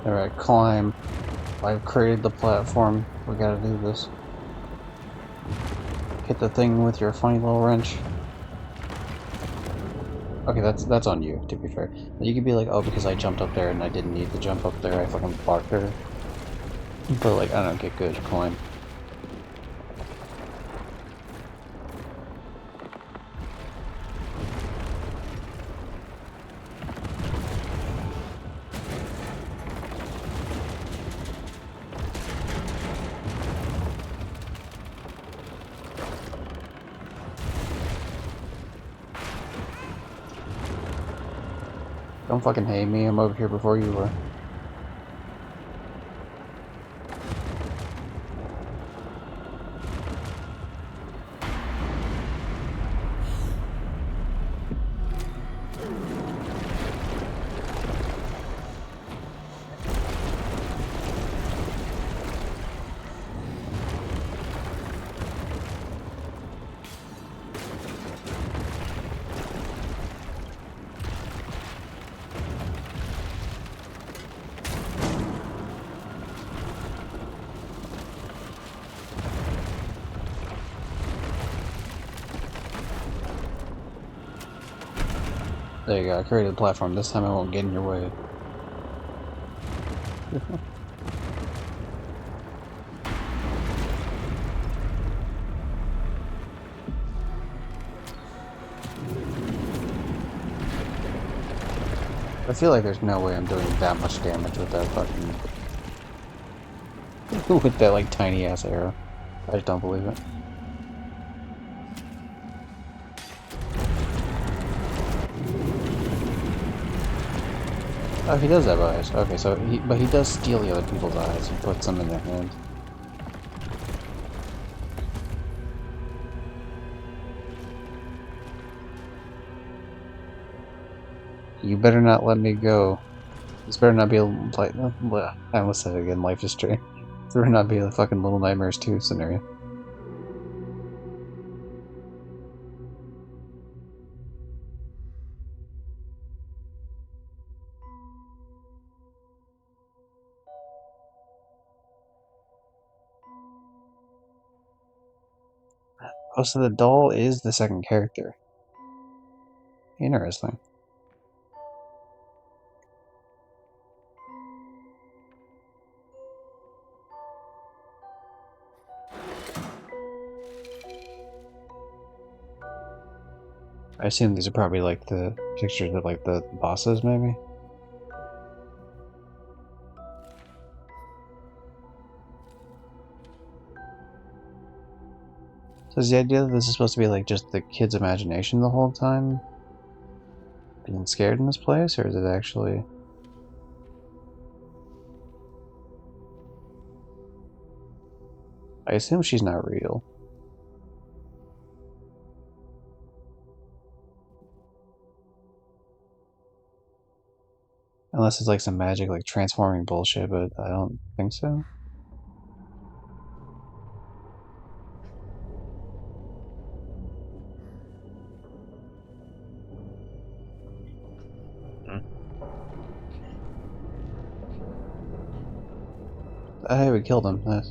Alright, climb. I've created the platform. We gotta do this. Hit the thing with your funny little wrench. Okay, that's on you, to be fair. You could be like, oh, because I jumped up there and I didn't need to jump up there, I fucking blocked her. But like, I don't get good coin. Don't fucking hate me, I'm over here before you were. There you go, I created a platform. This time I won't get in your way. I feel like there's no way I'm doing that much damage with that fucking... with that, like, tiny-ass arrow. I just don't believe it. Oh, he does have eyes. Okay, so but he does steal the other people's eyes and puts them in their hands. You better not let me go. This better not be a, like, I almost said it again, Life is Strange. This better not be a fucking Little Nightmares 2 scenario. Oh, so the doll is the second character. Interesting. I assume these are probably like the pictures of like the bosses, maybe? So is the idea that this is supposed to be like just the kid's imagination the whole time? Being scared in this place, or is it actually... I assume she's not real. Unless it's like some magic, like transforming bullshit, but I don't think so. Hey, we killed him. Nice.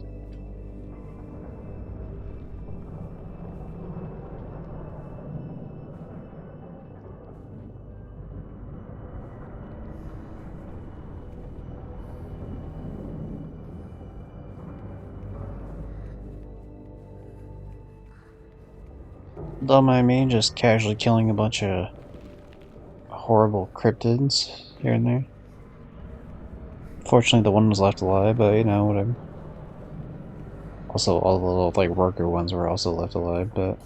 Don't mind me, just casually killing a bunch of horrible cryptids here and there. Fortunately, the one was left alive, but you know, whatever. Also, all the little, like, worker ones were also left alive, but...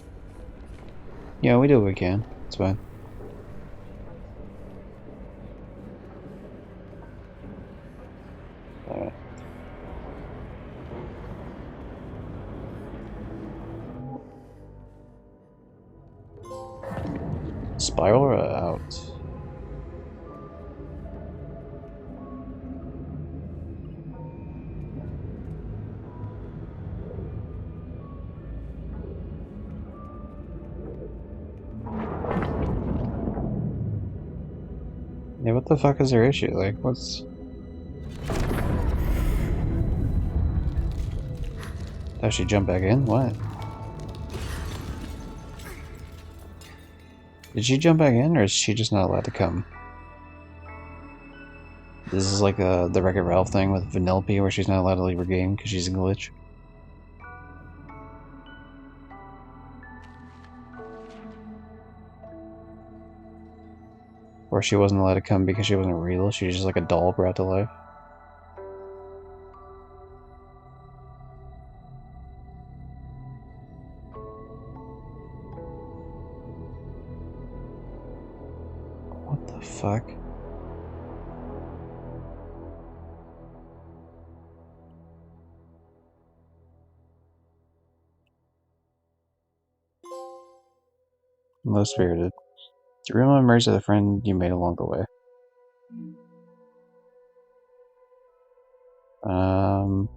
yeah, we do what we can. It's fine. Alright. Spiral out. Yeah, what the fuck is their issue? Like, what's... Does she jump back in? What? Did she jump back in, or is she just not allowed to come? This is like the Wreck-It Ralph thing with Vanellope, where she's not allowed to leave her game because she's a glitch. Or she wasn't allowed to come because she wasn't real, she was just like a doll brought to life. What the fuck? Low spirited. Real memories of the friend you made along the way. Um.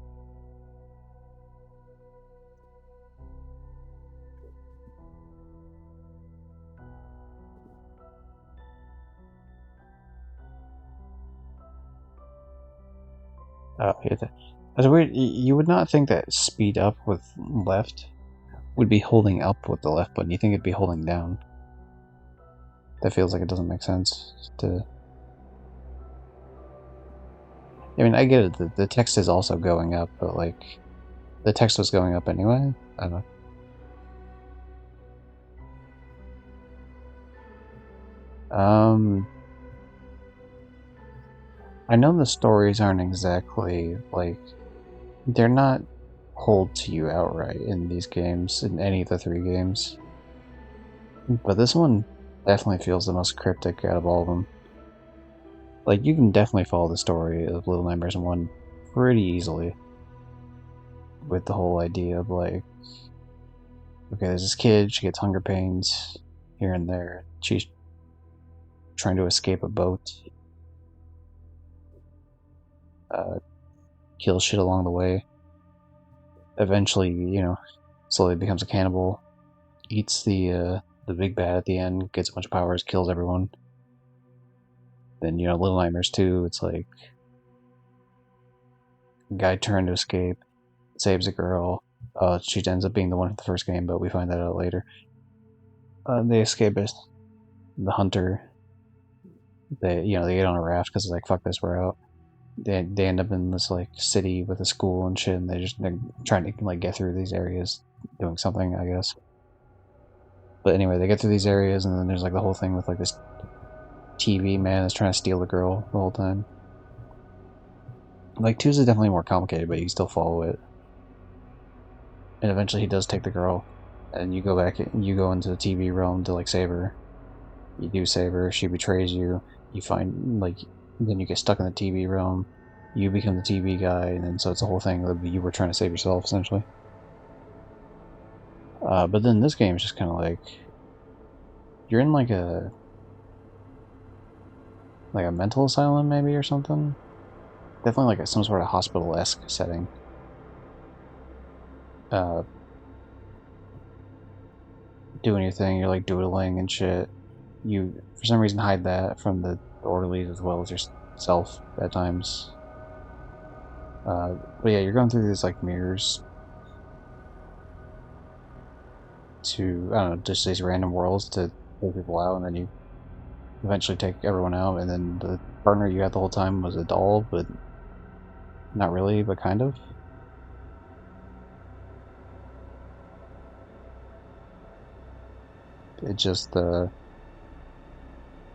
Oh, yeah, that's weird. You would not think that speed up with left would be holding up with the left button. You think it'd be holding down. That feels like it doesn't make sense to. I mean, I get it. The text is also going up, but like, the text was going up anyway. I don't know. I know the stories aren't exactly like they're not hold to you outright in these games, in any of the three games. But this one definitely feels the most cryptic out of all of them. Like, you can definitely follow the story of Little Nightmares 1 pretty easily. With the whole idea of, like, okay, there's this kid, she gets hunger pains here and there. She's trying to escape a boat. Kills shit along the way. Eventually, slowly becomes a cannibal. Eats the big bad at the end, gets a bunch of powers, kills everyone. Then, Little Nightmares 2, it's like guy trying to escape, saves a girl. She ends up being the one from the first game, but we find that out later. They escape it. The hunter. They get on a raft because like fuck this, we're out. They end up in this like city with a school and shit, and they're trying to like get through these areas, doing something, I guess. But anyway, they get through these areas, and then there's like the whole thing with like this TV man that's trying to steal the girl the whole time. Like, 2's is definitely more complicated, but you can still follow it. And eventually he does take the girl, and you go into the TV realm to like save her. You do save her, she betrays you, you find like then you get stuck in the TV realm, you become the TV guy, and then so it's a whole thing of you were trying to save yourself essentially. But then this game is just kind of like you're in like a mental asylum maybe or something. Definitely like some sort of hospital-esque setting. Doing your thing, you're like doodling and shit. You for some reason hide that from the orderlies as well as yourself at times. But yeah, you're going through these like mirrors to I don't know, just these random worlds to pull people out, and then you eventually take everyone out. And then the partner you had the whole time was a doll, but not really, but kind of. It just I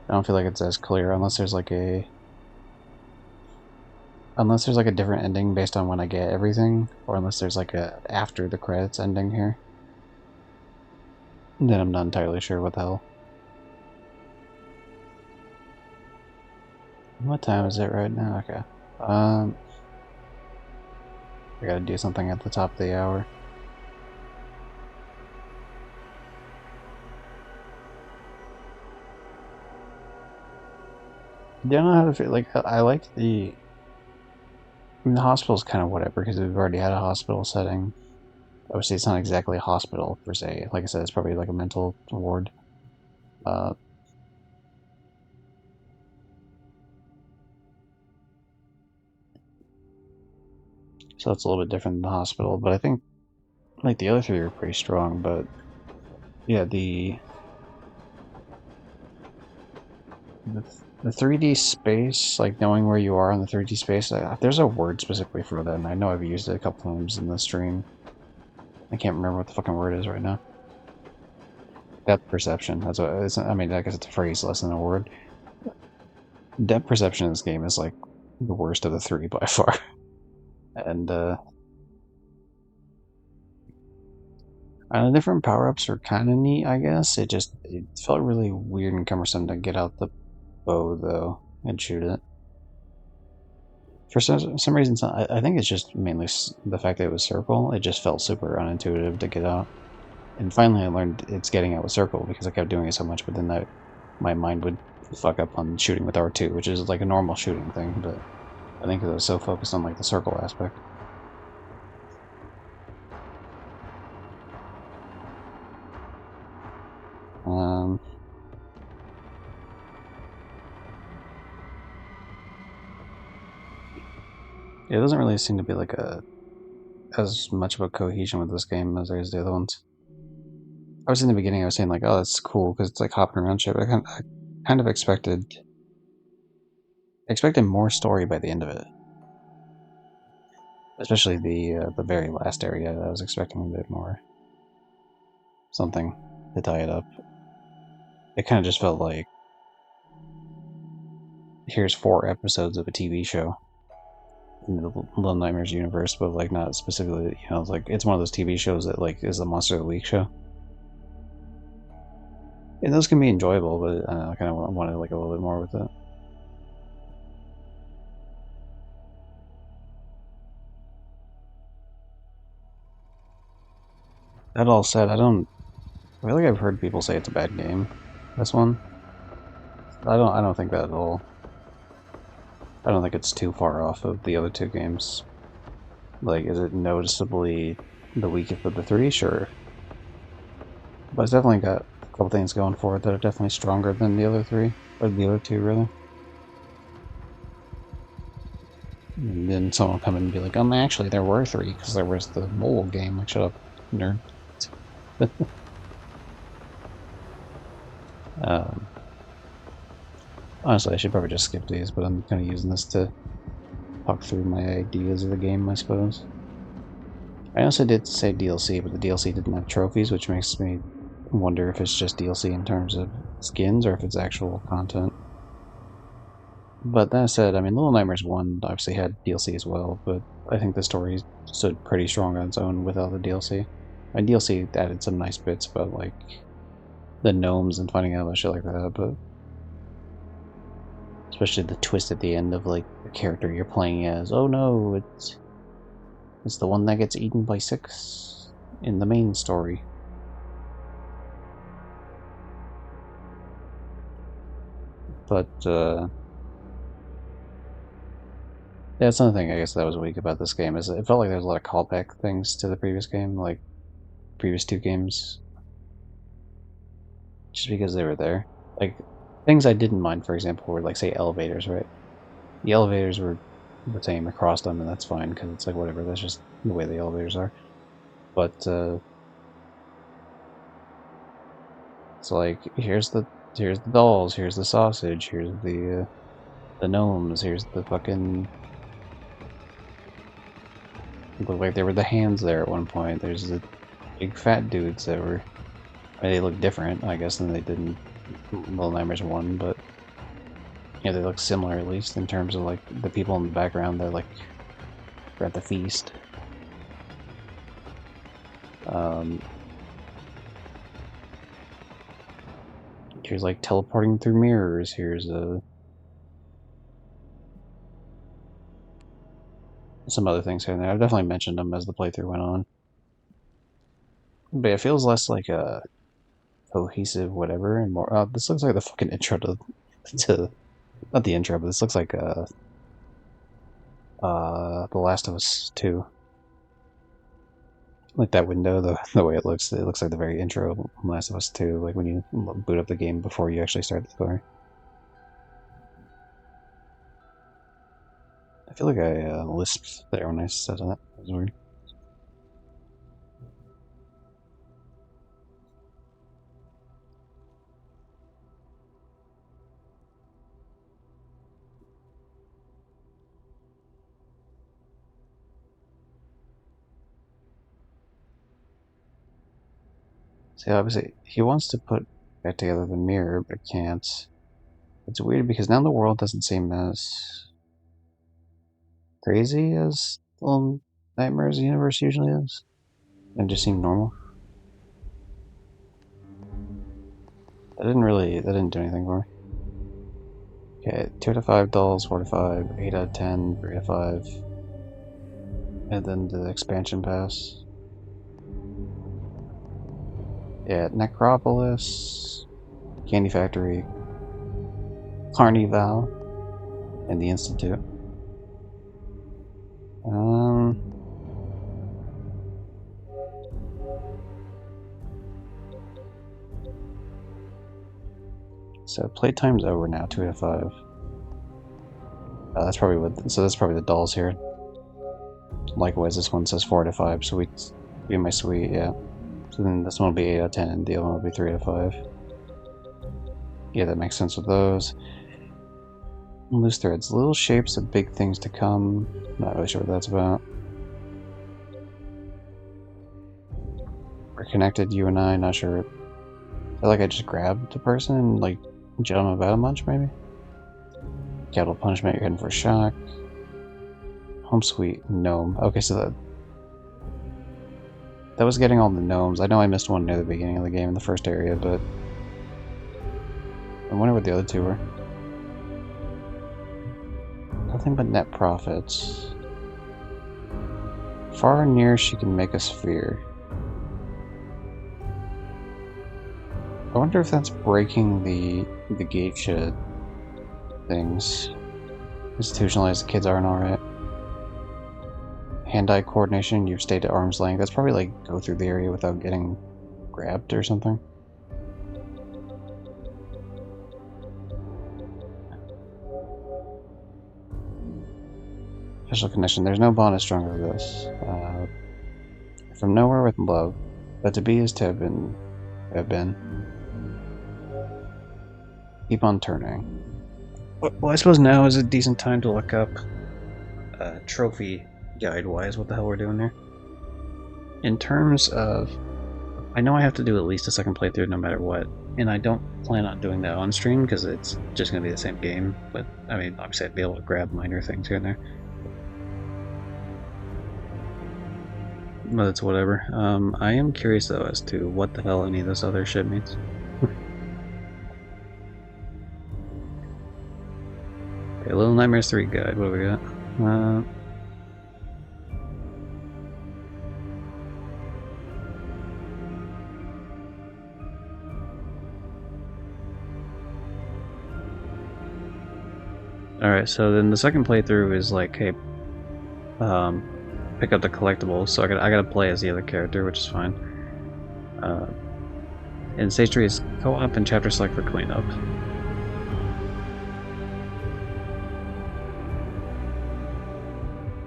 don't feel like it's as clear unless there's like a different ending based on when I get everything, or unless there's like a after the credits ending here. Then I'm not entirely sure what the hell. What time is it right now? Okay. I gotta do something at the top of the hour. I don't know how to feel. Like, I like the. I mean, the hospital's kind of whatever because we've already had a hospital setting. Obviously, it's not exactly a hospital per se. Like I said, it's probably like a mental ward. Uh, so it's a little bit different than the hospital, but I think like the other three are pretty strong. But yeah, the The 3D space, like knowing where you are in the 3D space, there's a word specifically for that, and I know I've used it a couple times in the stream. I can't remember what the fucking word is right now. Depth perception. That's what it's, I mean, I guess it's a phrase less than a word. Depth perception in this game is like the worst of the three by far. And the different power-ups are kind of neat, I guess. It felt really weird and cumbersome to get out the bow though and shoot it. For some reason, I think it's just mainly the fact that it was circle. It just felt super unintuitive to get out. And finally, I learned it's getting out with circle because I kept doing it so much. But then my mind would fuck up on shooting with R2, which is like a normal shooting thing. But I think I was so focused on like the circle aspect. Um, it doesn't really seem to be like as much of a cohesion with this game as there is the other ones. I was in the beginning. I was saying like, oh, that's cool because it's like hopping around shit. But I kind of expected more story by the end of it, especially the very last area. I was expecting a bit more something to tie it up. It kind of just felt like here's 4 episodes of a TV show in the Little Nightmares universe, but like not specifically. You know, it's like it's one of those TV shows that like is the Monster of the Week show. And those can be enjoyable, but I don't know, I kind of wanted like a little bit more with it. That all said, I feel like I've heard people say it's a bad game. This one, I don't think that at all. I don't think it's too far off of the other 2 games. Like, is it noticeably the weakest of the 3? Sure. But it's definitely got a couple things going for it that are definitely stronger than the other 3. Or the other 2, really. And then someone will come in and be like, actually, there were 3, because there was the mole game. Like, shut up, nerd. um, honestly, I should probably just skip these, but I'm kind of using this to talk through my ideas of the game, I suppose. I also did say DLC, but the DLC didn't have trophies, which makes me wonder if it's just DLC in terms of skins or if it's actual content. But that said, I mean, Little Nightmares 1 obviously had DLC as well, but I think the story stood pretty strong on its own without the DLC. And DLC added some nice bits about, like, the gnomes and finding out about shit like that, but especially the twist at the end of, like, the character you're playing as. Oh no, it's the one that gets eaten by Six in the main story. But, yeah, that's another thing I guess that was weak about this game, is it felt like there's a lot of callback things to the previous game, like previous 2 games, just because they were there. Like, things I didn't mind, for example, were like, say, elevators, right? The elevators were the same across them, and that's fine, because it's like, whatever, that's just the way the elevators are. But, it's like, here's the dolls, here's the sausage, here's the gnomes, here's the fucking... It looked like there were the hands there at one point. There's the big fat dudes that were... I mean, they look different, I guess, than they did in Little Nightmares 1, but yeah, they look similar at least in terms of like the people in the background that like are at the feast. Um, here's like teleporting through mirrors. Here's some other things here and there. I've definitely mentioned them as the playthrough went on, but it feels less like a cohesive whatever and more. This looks like the fucking intro to not the intro, but this looks like The Last of Us 2. Like that window, the way it looks like the very intro of Last of Us 2, like when you boot up the game before you actually start the story. I feel like I lisped there when I said that. That was weird. See, obviously, he wants to put back together the mirror, but can't. It's weird because now the world doesn't seem as crazy as the Little Nightmares universe usually is. It just seemed normal. That didn't do anything for me. Okay, 2 out of 5 dolls, 4 to 5, 8 out of 10, 3 to 5. And then the expansion pass. Yeah, Necropolis, Candy Factory, Carnival, and the Institute. So playtime's over now, 2 out of 5. That's probably the dolls here. Likewise, this one says 4 out of 5, so we my sweet, yeah. So then this one will be 8 out of 10, and the other one will be 3 out of 5. Yeah, that makes sense with those. Loose threads. Little shapes of big things to come. Not really sure what that's about. We're connected, you and I, not sure. I feel like I just grabbed the person and, like, jump about a bunch, maybe? Capital punishment, you're heading for a shock. Home sweet gnome. Okay, so that was getting all the gnomes. I know I missed one near the beginning of the game in the first area, but I wonder what the other two were. Nothing but net profits. Far and near she can make us fear. I wonder if that's breaking the geisha things. Institutionalized kids aren't alright. Hand-eye coordination, you've stayed at arm's length. That's probably like go through the area without getting grabbed or something. Special connection. There's no bond as strong as this. From nowhere with love, but to be is to have been. Keep on turning. Well, I suppose now is a decent time to look up trophy guide-wise what the hell we're doing there. In terms of, I know I have to do at least a second playthrough no matter what, and I don't plan on doing that on stream because it's just going to be the same game, but I mean, obviously I'd be able to grab minor things here and there. But it's whatever. I am curious though as to what the hell any of this other shit means. Okay, Little Nightmares 3 guide, what do we got? Alright, so then the second playthrough is like, hey, pick up the collectibles, so I gotta play as the other character, which is fine. And stage 3 is co-op and chapter select for cleanup.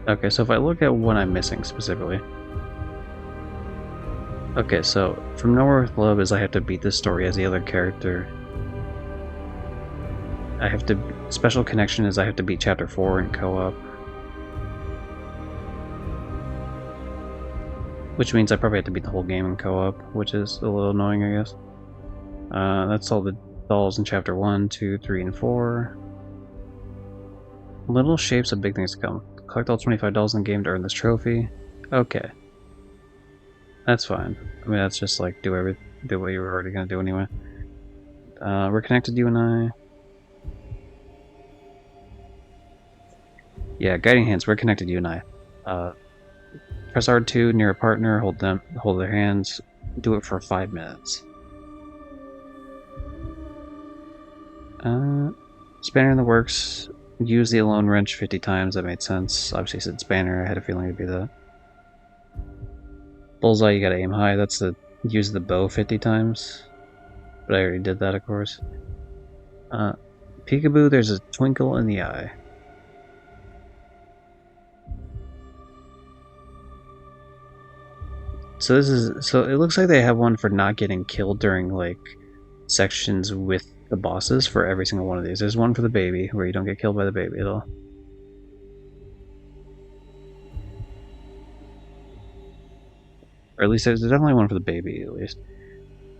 Okay, so if I look at what I'm missing specifically. Okay, so From Nowhere with Love is I have to beat this story as the other character. I have to... Special Connection is I have to beat chapter 4 in co-op. Which means I probably have to beat the whole game in co-op, which is a little annoying, I guess. That's all the dolls in chapter 1, 2, 3, and 4. Little shapes of big things to come. Collect all 25 dolls in the game to earn this trophy. Okay. That's fine. I mean, that's just like do what you were already gonna do anyway. We're connected, you and I. Yeah, guiding hands. We're connected, you and I. Press R2 near a partner. Hold their hands. Do it for 5 minutes. Spanner in the works. Use the alone wrench 50 times. That made sense. Obviously, said spanner. I had a feeling it'd be that. Bullseye, you gotta aim high. That's the use the bow 50 times. But I already did that, of course. Peekaboo, there's a twinkle in the eye. So it looks like they have one for not getting killed during like sections with the bosses for every single one of these. There's one for the baby where you don't get killed by the baby at all. Or at least there's definitely one for the baby at least.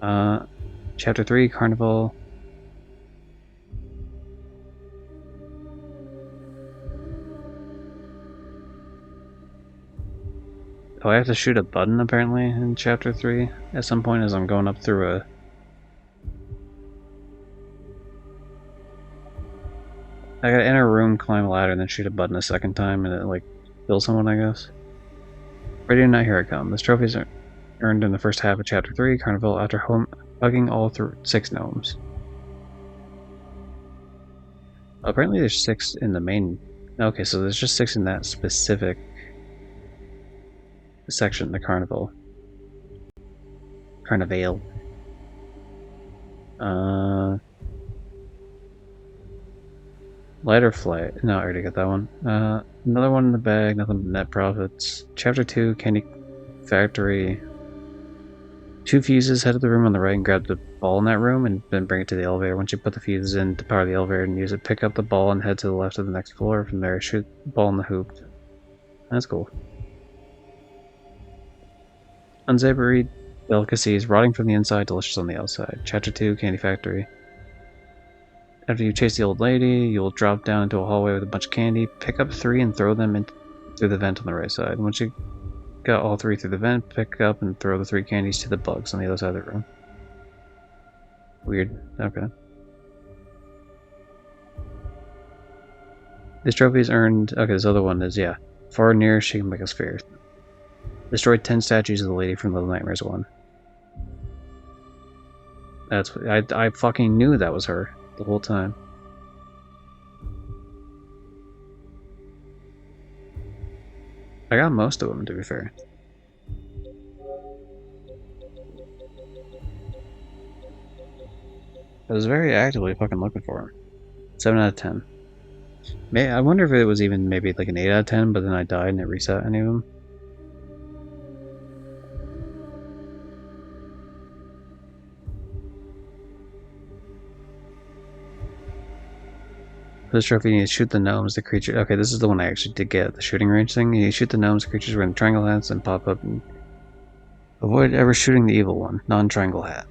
Chapter 3, Carnival. Oh, I have to shoot a button apparently in Chapter 3 at some point as I'm going up through a... I gotta enter a room, climb a ladder, and then shoot a button a second time, and it, like, kills someone, I guess. Ready or not, here I come. This trophy is earned in the first half of Chapter 3, Carnival, after hugging all through 6 gnomes. Apparently there's 6 in the main... Okay, so there's just 6 in that specific section, the Carnival. Carnival. Lighter flight. No, I already got that one. Another one in the bag, nothing but net profits. Chapter 2, Candy Factory. 2 fuses, head to the room on the right and grab the ball in that room and then bring it to the elevator. Once you put the fuses in to power the elevator and use it, pick up the ball and head to the left of the next floor. From there, shoot the ball in the hoop. That's cool. Unsavory delicacies, rotting from the inside, delicious on the outside. Chapter 2, Candy Factory. After you chase the old lady, you'll drop down into a hallway with a bunch of candy. Pick up 3 and throw them through the vent on the right side. Once you got all 3 through the vent, pick up and throw the 3 candies to the bugs on the other side of the room. Weird. Okay. This trophy is earned... Okay, this other one is, yeah. Far and near, she can make a sphere. Destroyed 10 statues of the lady from Little Nightmares 1. That's... I fucking knew that was her the whole time. I got most of them, to be fair. I was very actively fucking looking for him. 7 out of 10. I wonder if it was even maybe like an 8 out of 10, but then I died and it reset any of them. For this trophy, you need to shoot the gnomes, the creature. Okay, this is the one I actually did get, the shooting range thing. You shoot the gnomes, the creatures wearing triangle hats, and pop up and avoid ever shooting the evil one, non-triangle hat.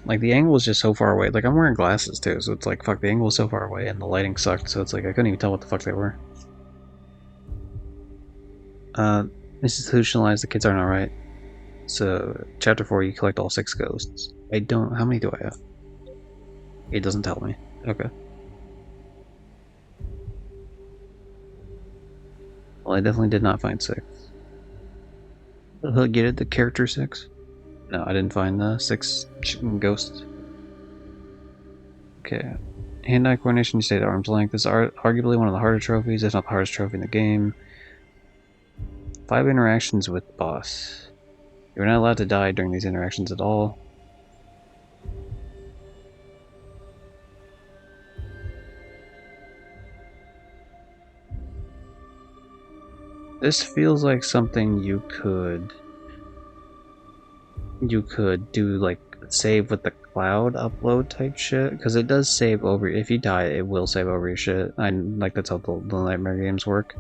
Like, the angle was just so far away. Like, I'm wearing glasses too, so it's like, fuck, the angle was so far away and the lighting sucked, so it's like, I couldn't even tell what the fuck they were. Institutionalized, the kids aren't alright. So, chapter 4, you collect all 6 ghosts. I don't. How many do I have? It doesn't tell me. Okay. Well, I definitely did not find 6. Did I get it? The character 6? No, I didn't find the 6 ghosts. Okay. Hand-eye coordination, you stay at arm's length. This is arguably one of the harder trophies, if not the hardest trophy in the game. 5 interactions with boss. You're not allowed to die during these interactions at all. This feels like something you could do, like, save with the cloud upload type shit, because it does save over. If you die, it will save over your shit. Like, that's how the Nightmare games work.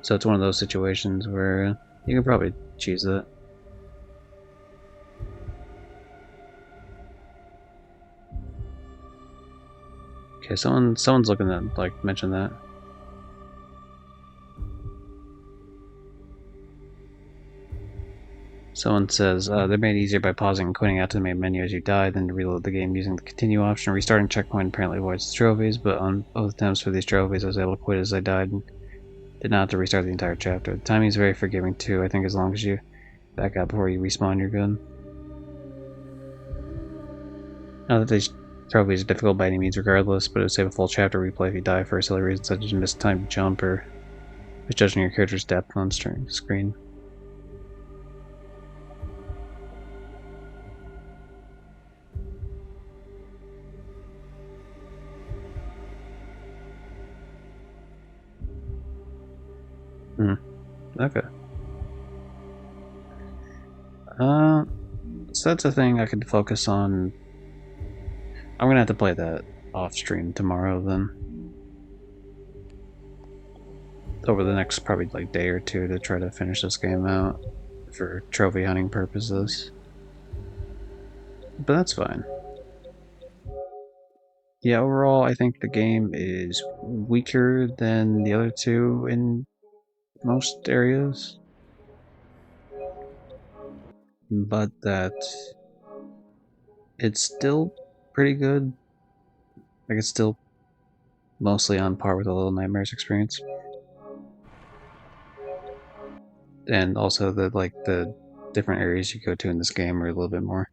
So it's one of those situations where you can probably choose it. Okay, someone's looking to, like, mention that. Someone says, they're made easier by pausing and quitting out to the main menu as you die, then to reload the game using the continue option. Restarting checkpoint apparently avoids the trophies, but on both attempts for these trophies I was able to quit as I died and did not have to restart the entire chapter. The timing is very forgiving too. I think as long as you back out before you respawn, you're good. Not that these trophies are difficult by any means regardless, but it would save a full chapter replay if you die for a silly reason such as missed time to jump or misjudging your character's depth on screen. Okay. So that's a thing I could focus on. I'm gonna have to play that off stream tomorrow then. Over the next probably like day or two to try to finish this game out. for trophy hunting purposes. But that's fine. Yeah, overall, I think the game is weaker than the other two in most areas, but that it's still pretty good. Like, it's still mostly on par with the Little Nightmares experience. And also the different areas you go to in this game are a little bit more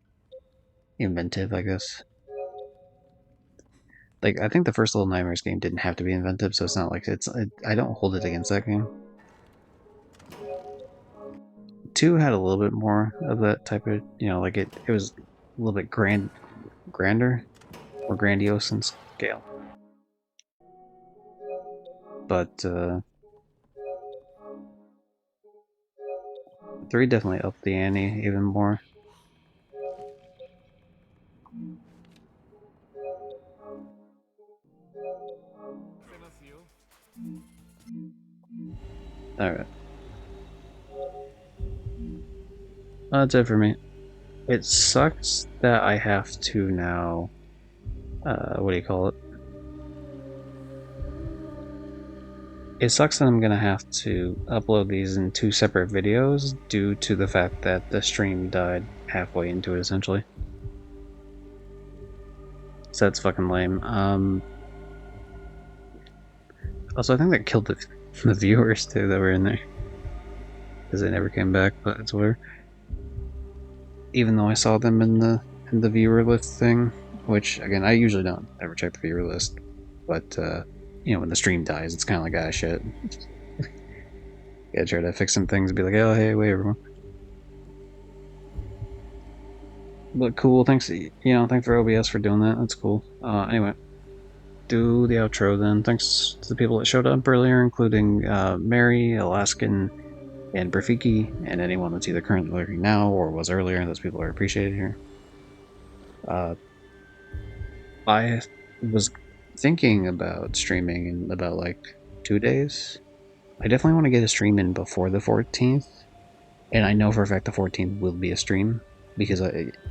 inventive, I guess. Like, I think the first Little Nightmares game didn't have to be inventive, so it's not like I don't hold it against that game. 2 had a little bit more of that type of, like it was a little bit grander, or grandiose in scale. But 3 definitely upped the ante even more. Alright. That's it for me. It sucks that I have to now, what do you call it? It sucks that I'm gonna have to upload these in 2 separate videos due to the fact that the stream died halfway into it, essentially. So that's fucking lame. Also, I think that killed the viewers too that were in there, because they never came back. But it's whatever. Even though I saw them in the viewer list thing, which again I usually don't ever check the viewer list, but when the stream dies, it's kind of like shit. Gotta try to fix some things and be like, oh hey, wait everyone. But cool, thanks. Thanks for OBS for doing that. That's cool. Anyway, do the outro then. Thanks to the people that showed up earlier, including Mary, Alaskan, and Brafiki, and anyone that's either currently lurking now or was earlier. Those people are appreciated here. I was thinking about streaming in about like 2 days. I definitely want to get a stream in before the 14th, and I know for a fact the 14th will be a stream because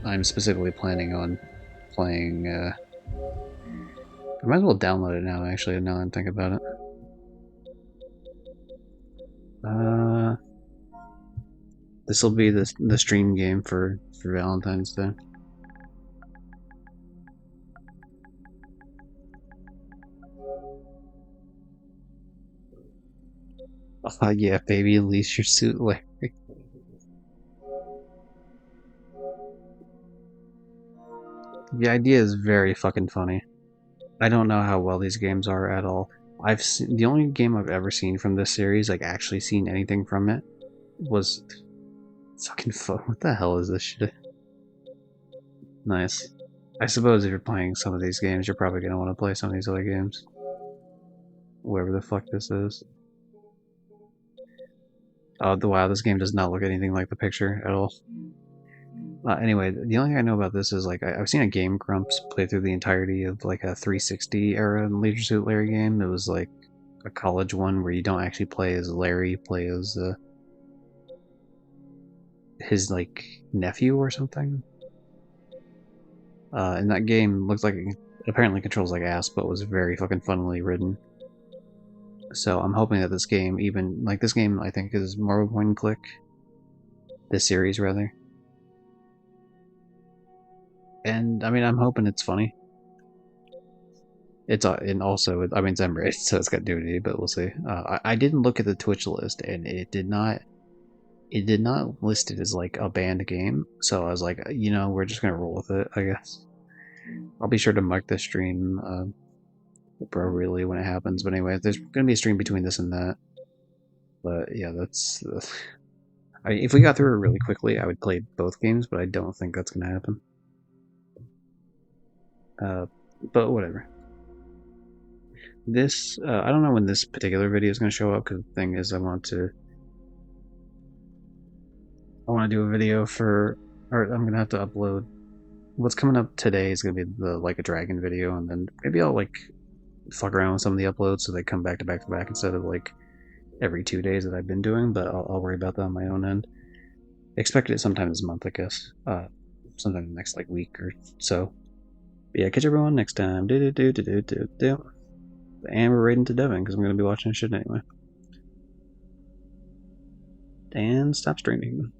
I'm specifically planning on playing. I might as well download it now. Actually, now that I'm thinking about it. This will be the stream game for Valentine's Day. Yeah, baby, unleash your suit, Larry. The idea is very fucking funny. I don't know how well these games are at all. The only game I've ever seen from this series, like actually seen anything from it, was fucking fun. What the hell is this shit? Nice. I suppose if you're playing some of these games, you're probably gonna want to play some of these other games. Whatever the fuck this is. Oh, wow, this game does not look anything like the picture at all. Anyway, the only thing I know about this is like I've seen a Game Grumps play through the entirety of like a 360 era Leisure Suit Larry game. It was like a college one where you don't actually play as Larry, you play as his like nephew or something. And that game looks like it apparently controls like ass, but was very fucking funnily written. So I'm hoping that this game, even like this game, I think is more of a point and click. This series rather. And I mean, I'm hoping it's funny. It's and also, I mean, it's Embrace, so it's got Duty, but we'll see. I didn't look at the Twitch list, and it did not list it as like a banned game. So I was like, we're just gonna roll with it, I guess. I'll be sure to mark this stream appropriately when it happens. But anyway, there's gonna be a stream between this and that. But yeah, that's. If we got through it really quickly, I would play both games, but I don't think that's gonna happen. But whatever. This, I don't know when this particular video is going to show up, because the thing is I want to do a video or I'm going to have to upload. What's coming up today is going to be the Like a Dragon video, and then maybe I'll like fuck around with some of the uploads so they come back to back to back instead of like every 2 days that I've been doing, but I'll worry about that on my own end. Expect it sometime this month, I guess. Sometime next like week or so. But yeah, catch everyone next time. And we're raiding to Devon because I'm gonna be watching shit anyway. And stop streaming.